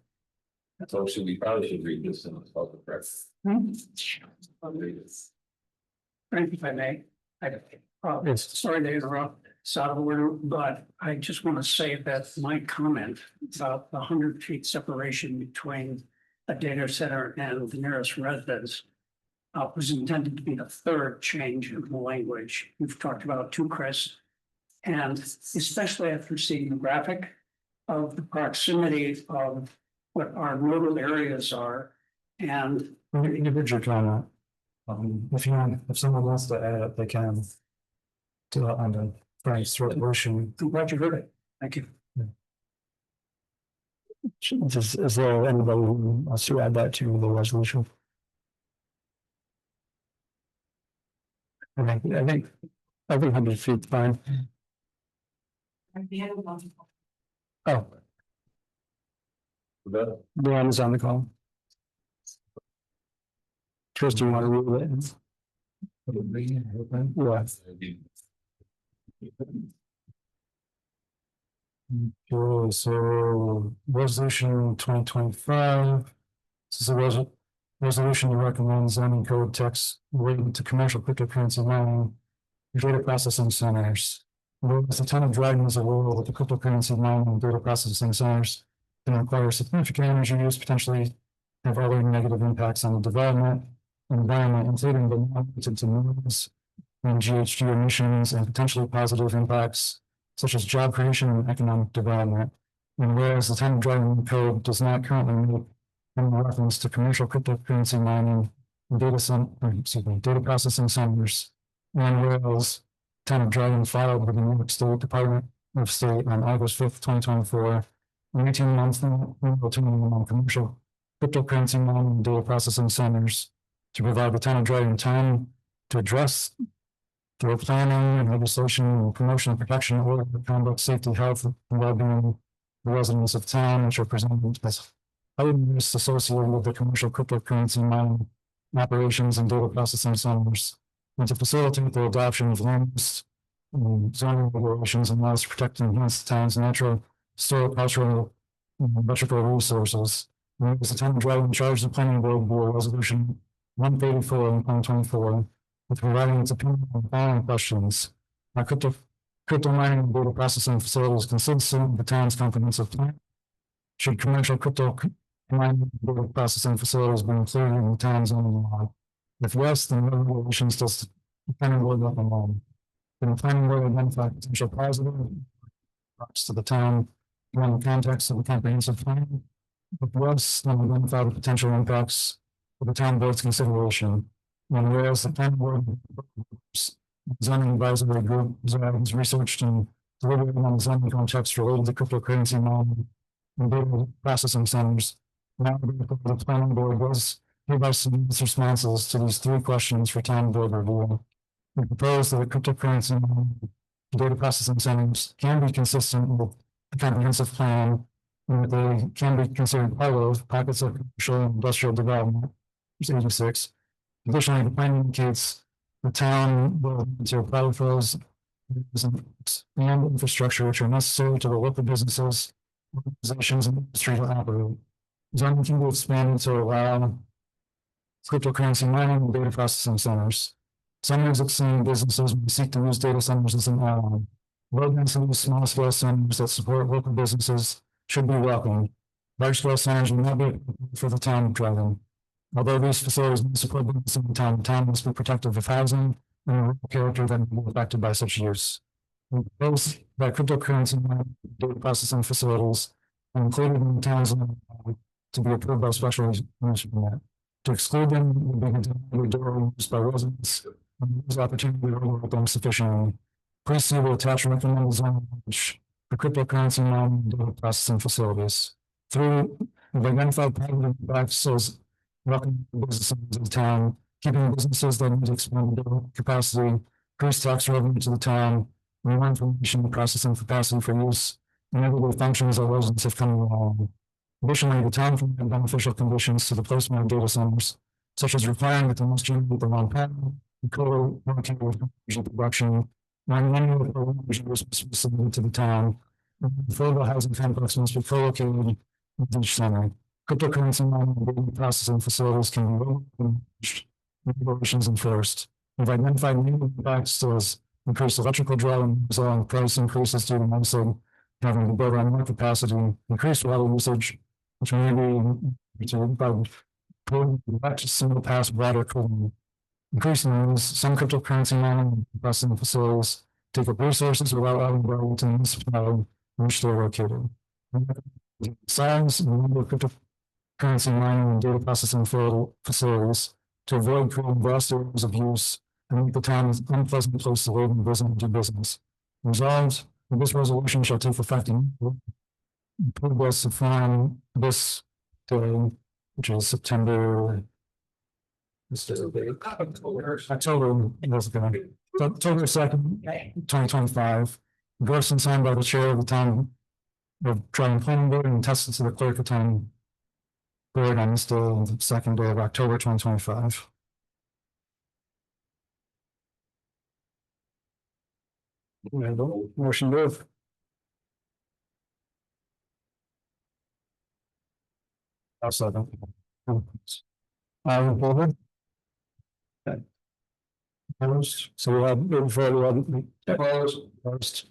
So we probably should read this in the public press. Frank, if I may, sorry to interrupt, it's out of order, but I just want to say that my comment about the 100 feet separation between a data center and the nearest residence was intended to be the third change in the language. We've talked about two, Chris, and especially after seeing the graphic of the proximity of what our rural areas are, and Individual comment. If someone wants to add it, they can. Do it on the Frank's resolution. I'm glad you heard it. Thank you. Is there anybody who wants to add that to the resolution? I think 100 feet fine. Oh. Luann is on the call. Chris, do you want to read it? Yeah. Okay, so resolution 2025. This is a resolution to recommend zoning code text relating to commercial cryptocurrency mining and data processing centers. Whereas the town of Dryden is aware that the cryptocurrency mining and data processing centers can require significant energy use, potentially have other negative impacts on the development and environment, including but not limited to noise and GHG emissions and potentially positive impacts such as job creation and economic development. And whereas the town of Dryden code does not currently make any reference to commercial cryptocurrency mining and data processing centers. And whereas town of Dryden filed with the New York State Department of State on August 5th, 2024, an 18-month moratorium on commercial cryptocurrency mining and data processing centers to provide the town of Dryden time to address through planning and legislation and promotion and protection of order, conduct, safety, health, and well-being of the residents of town, which are presented as other risks associated with the commercial cryptocurrency mining operations and data processing centers, and to facilitate the adoption of land-use zoning regulations and laws to protect and enhance the town's natural, historical, cultural, and electrical resources, Whereas the town of Dryden charged the planning board resolution 134 in 2024 with providing its opinion on the following questions. Are crypto mining and data processing facilities consistent with the town's comprehensive plan? Should commercial crypto mining and data processing facilities be included in the town's zoning law? If yes, then what regulations does the planning board recommend? Can the planning board identify potential positive impacts to the town in the context of the comprehensive plan? If yes, then identify the potential impacts for the town board's consideration. And whereas the planning board zoning advisory group has researched and deliberated on the zoning context related to cryptocurrency mining and data processing centers, now the planning board does hereby submit its responses to these three questions for town board review. We propose that the cryptocurrency mining and data processing centers can be consistent with the comprehensive plan and that they can be considered part of pockets of commercial and industrial development, which is 86. Additionally, the plan indicates the town will to apply for those and infrastructure which are necessary to the local businesses, organizations, and industry to operate. Zoning can be expanded to allow cryptocurrency mining and data processing centers. Some existing businesses may seek to use data centers as an add-on. Low density, small scale centers that support local businesses should be welcomed. Large scale centers will not be for the town of Dryden. Although these facilities may support business in the town must be protective of housing and the rural character that may be affected by such use. We propose that cryptocurrency mining and data processing facilities are included in the town's to be approved by special use permit. To exclude them would be contaminated or used by residents and lose opportunity to overlook them sufficiently. Please see the attached recommended zoning for cryptocurrency mining and data processing facilities. Through we've identified positive impacts as welcoming businesses in the town, keeping businesses that need to expand their capacity, increase tax revenue to the town, and more information and processing capacity for use and everyday functions that residents have come along. Additionally, the town can add beneficial conditions to the placement of data centers, such as requiring that they must generate their own patent, and co-located with energy production, and any of the energy must be submitted to the town. And affordable housing complex must be co-located with each center. Cryptocurrency mining and data processing facilities can be regulations enforced. We've identified new impacts as increased electrical draw and resulting price increases due to mostly having to build on more capacity, increased water usage, which may be by direct single pass water cooling. Increasing these, some cryptocurrency mining and processing facilities take up resources without adding value to the municipality in which they're located. Size and number of cryptocurrency mining and data processing facilities to avoid creating vast areas of use and make the town an unpleasant place to live and visit and do business. Resolved, that this resolution shall take effect in progress upon this day, which is September. October 2nd, 2025. Endorsed and signed by the chair of the town of Dryden Planning Board and attested to the clerk of town board on this day, the second day of October 2025. Motion move. I'll second. All in favor? Okay. Opposed? So we'll have, opposed.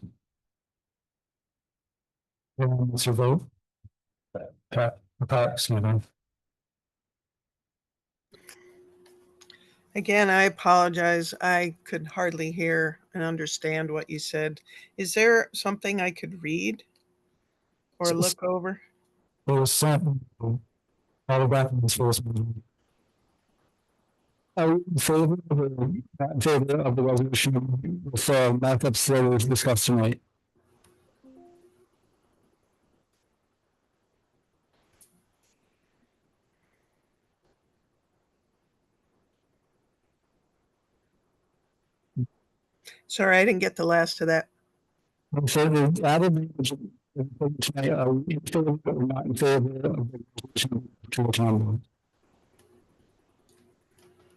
And what's your vote? Pat, excuse me. Again, I apologize. I could hardly hear and understand what you said. Is there something I could read or look over? Well, something. All the documents for this meeting. In favor of the resolution with markups that was discussed tonight. Sorry, I didn't get the last of that. In favor of tonight, in favor or not in favor of the resolution to the town board?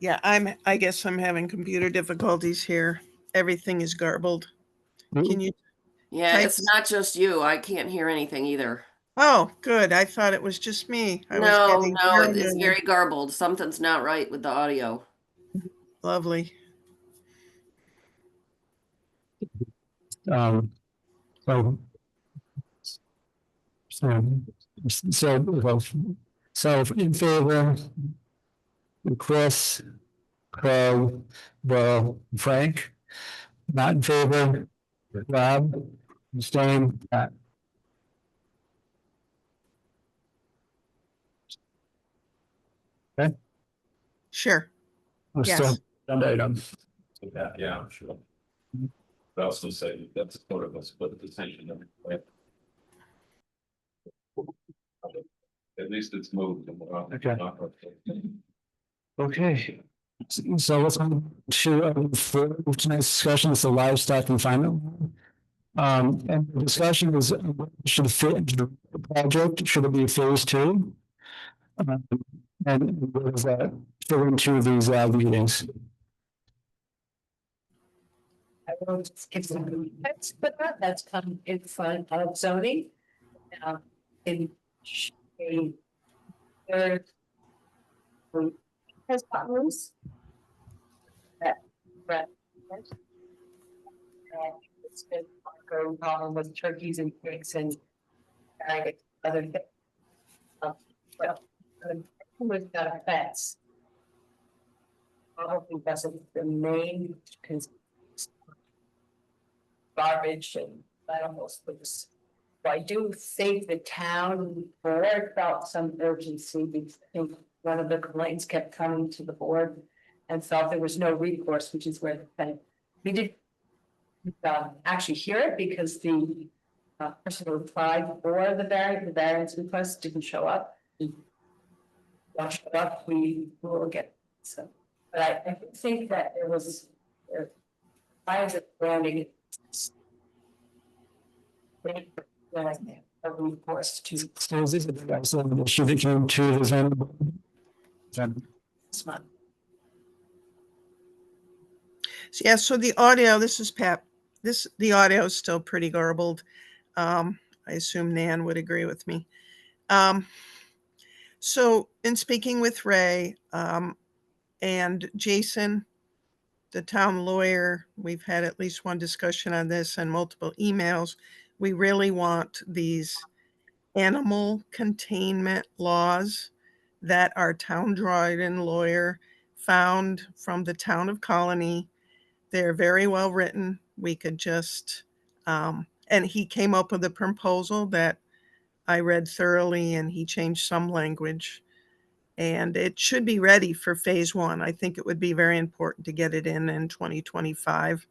Yeah, I guess I'm having computer difficulties here. Everything is garbled. Can you? Yeah, Type- it's not just you. I can't hear anything either. Oh, good. I thought it was just me. I was No, getting no, very it's muted. very garbled. Something's not right with the audio. Lovely. Um, so. So in favor, Chris, Crow, Will, Frank, not in favor, Rob, abstain, Pat. Okay. Sure. We're Yes. still agenda item. Yeah, I'm sure. But I also say that's sort of a split decision. Right? At least it's moved. And we're not- Okay. not- Okay. So let's on to for tonight's discussion, it's the livestock confinement. And the discussion is should fit into the project, should it be phase two? And where does that fit into these meetings? I will just give some context, but that's come in front of zoning. In a third. Has problems. That, right. And it's been a growing problem with turkeys and pigs and other things. Well, we've got a fence. Probably doesn't remain because garbage and that almost looks. I do think the town board felt some urgency because I think one of the complaints kept coming to the board and felt there was no recourse, which is where the thing, we did. Actually hear it because the person who applied for the variance request didn't show up. Don't show up, we will get, so, but I think that it was. I was branding. A recourse to. So is this a big issue that came to the zoning board? This month. Yeah, so the audio, this is Pat. The audio is still pretty garbled. I assume Nan would agree with me. So in speaking with Ray and Jason, the town lawyer, we've had at least one discussion on this and multiple emails. We really want these animal containment laws that our town Dryden lawyer found from the town of Colony. They're very well written. We could just, and he came up with a proposal that I read thoroughly and he changed some language. And it should be ready for phase one. I think it would be very important to get it in 2025,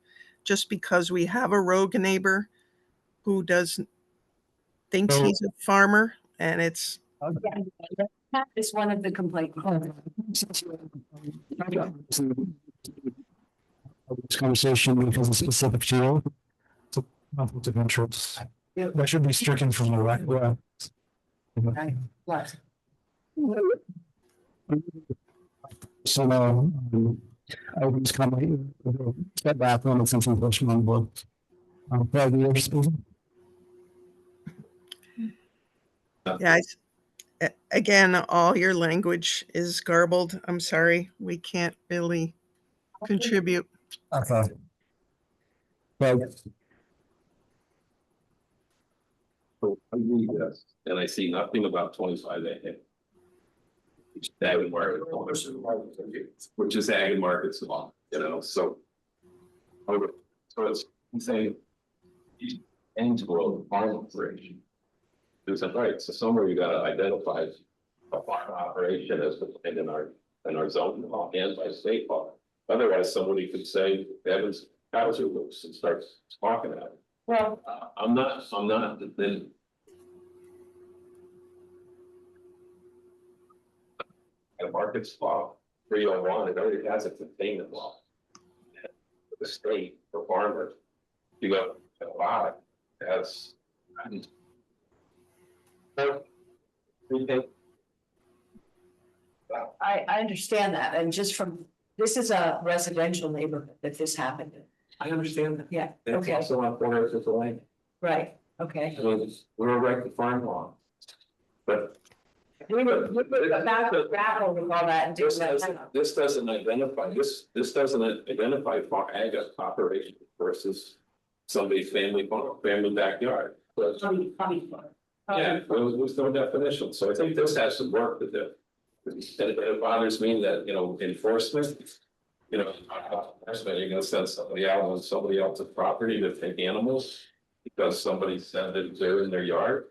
just because we have a rogue neighbor who thinks he's a farmer and it's. That is one of the complaints. This conversation because it's specific to you. It's a conflict of interest. That should be stricken from the record. What? So I was kind of step back on something question on board. Yeah, again, all your language is garbled. I'm sorry, we can't really contribute. Okay. But So I read this and I see nothing about 25 A. Ag and market, which is ag and markets law, you know, so. So it's saying. Ainsborough farm operation. There's a right, so somewhere you gotta identify a farm operation as defined in our zone law and by state law. Otherwise, somebody could say, Evans, cows are loose and starts talking about it. Well, I'm not, then. A markets law, 301, it already has a containment law. The state for farmers, you got a lot, that's. I understand that, and just from, this is a residential neighborhood that this happened in. I understand that. Yeah, It's okay, also on 4 acres of land. right, okay. I mean, we're right to farm law. But About gravel with all that and do that. this doesn't identify, this doesn't identify for ag operation versus somebody's family farm, family backyard. But yeah, there's no definition, so I think this has some work to do. And it bothers me that, enforcement, enforcement, you're gonna send somebody out on somebody else's property to take animals because somebody said that they're in their yard.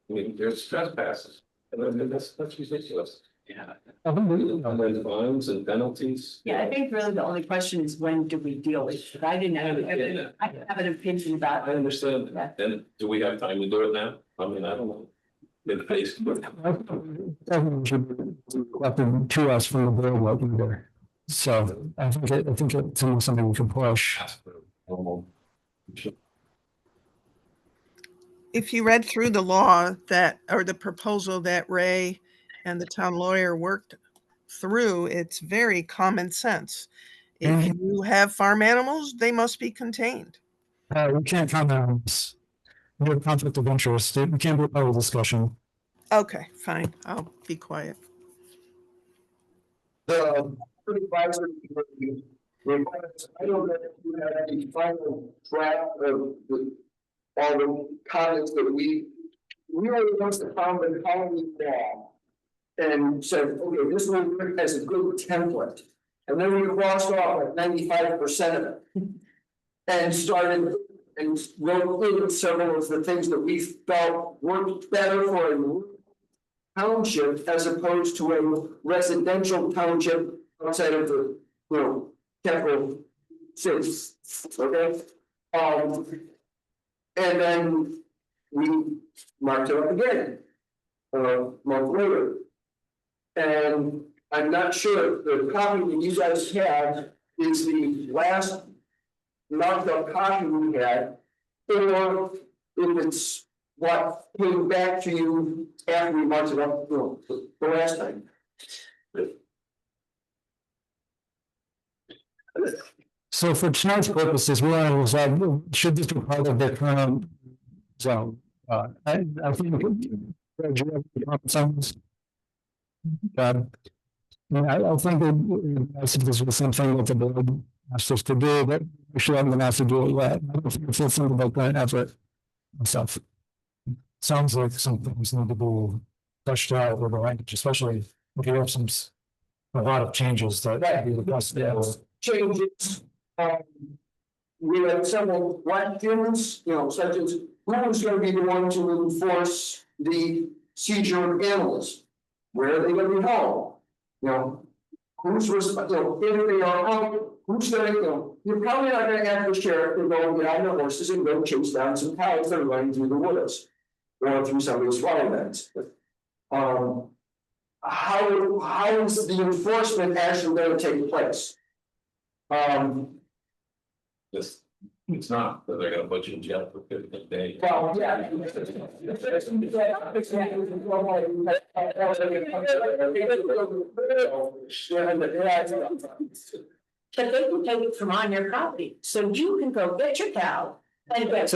I mean, there's trespassing, and then that's ridiculous. Yeah. And then fines and penalties. Yeah, I think really the only question is when do we deal with it? I didn't have, I have an opinion about I it. understand, that. And do we have time to do it now? I mean, I don't know. In Facebook. Weapon to us from the board, what we do. So I think it's something we can push. If you read through the law that, or the proposal that Ray and the town lawyer worked through, it's very common sense. If you have farm animals, they must be contained. We can't comment on this. We have a conflict of interest. We can't be a part of the discussion. Okay, fine. I'll be quiet. The advisory committee, I don't know if you have the final draft of all the comments that we really wants to found the colony law. And said, okay, this will work as a good template. And then we crossed off like 95% of it. And started and wrote in several of the things that we felt worked better for a township as opposed to a residential township outside of the, capital cities, okay? And then we marked it up again, a month later. And I'm not sure the copy that you guys have is the last marked up copy we had, or if it's what came back to you after we marked it up, the last time. So for tonight's purposes, we want to resolve, should this be part of the current zone? I think. I think that this was something that the board asked us to do, but we should have been asked to do it yet. I don't think it's something about that effort myself. Sounds like some things need to be fleshed out with the language, especially if you have a lot of changes that. Changes. We have several questions, such as who's going to be the one to enforce the seizure of animals? Where are they going to be held? Who's responsible? If they are out, who's going to, you're probably not going to have the sheriff to go get on the horses and go chase down some cows that are running through the woods or through some of these farmlands. How is the enforcement actually going to take place? It's not, that they're gonna put you in jail for 15 days. Well, yeah. But they can take it from on your property, so you can go get your cow. And then,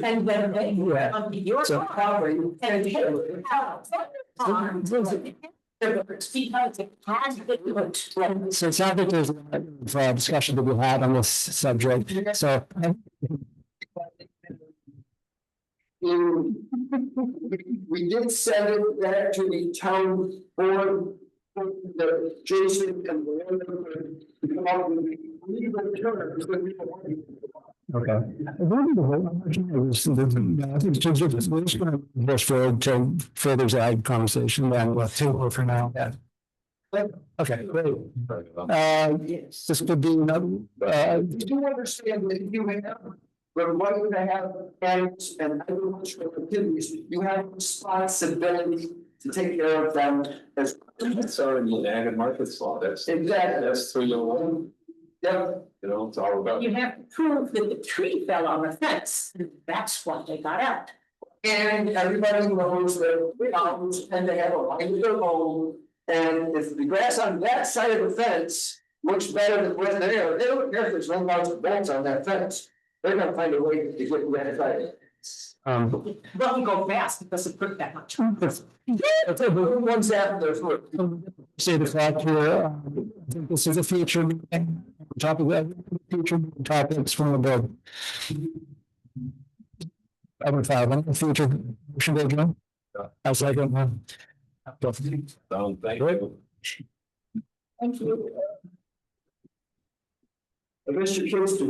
and then they come to your property and take your cow. So it sounds like there's a lot of discussion to be had on this subject, so. We did send it back to the town board, the Jason and the come up with legal terms that we want. Okay. I think we're just going to push forward to further ZAG conversation then with two for now. Yeah. Okay, great. This could be another. Do you understand that you have, when one you have animals and agricultural activities, you have responsibility to take care of them as. That's already in ag and markets law, that's. Exactly. That's 301. Yeah. It's all about. You have to prove that the tree fell on the fence, and that's what they got out. And everybody knows that mountains tend to have a line of their own. And if the grass on that side of the fence looks better than what's there, they don't care if there's no lots of bolts on that fence. They're gonna find a way to get that side. Well, we go fast, it doesn't put that much. Okay, but one's after their foot. Say the fact here, I think this is a future topic, future topics from the board. Item 5, any future, should go, John? I second. So, thank you. Thank you. Mr. Kingston,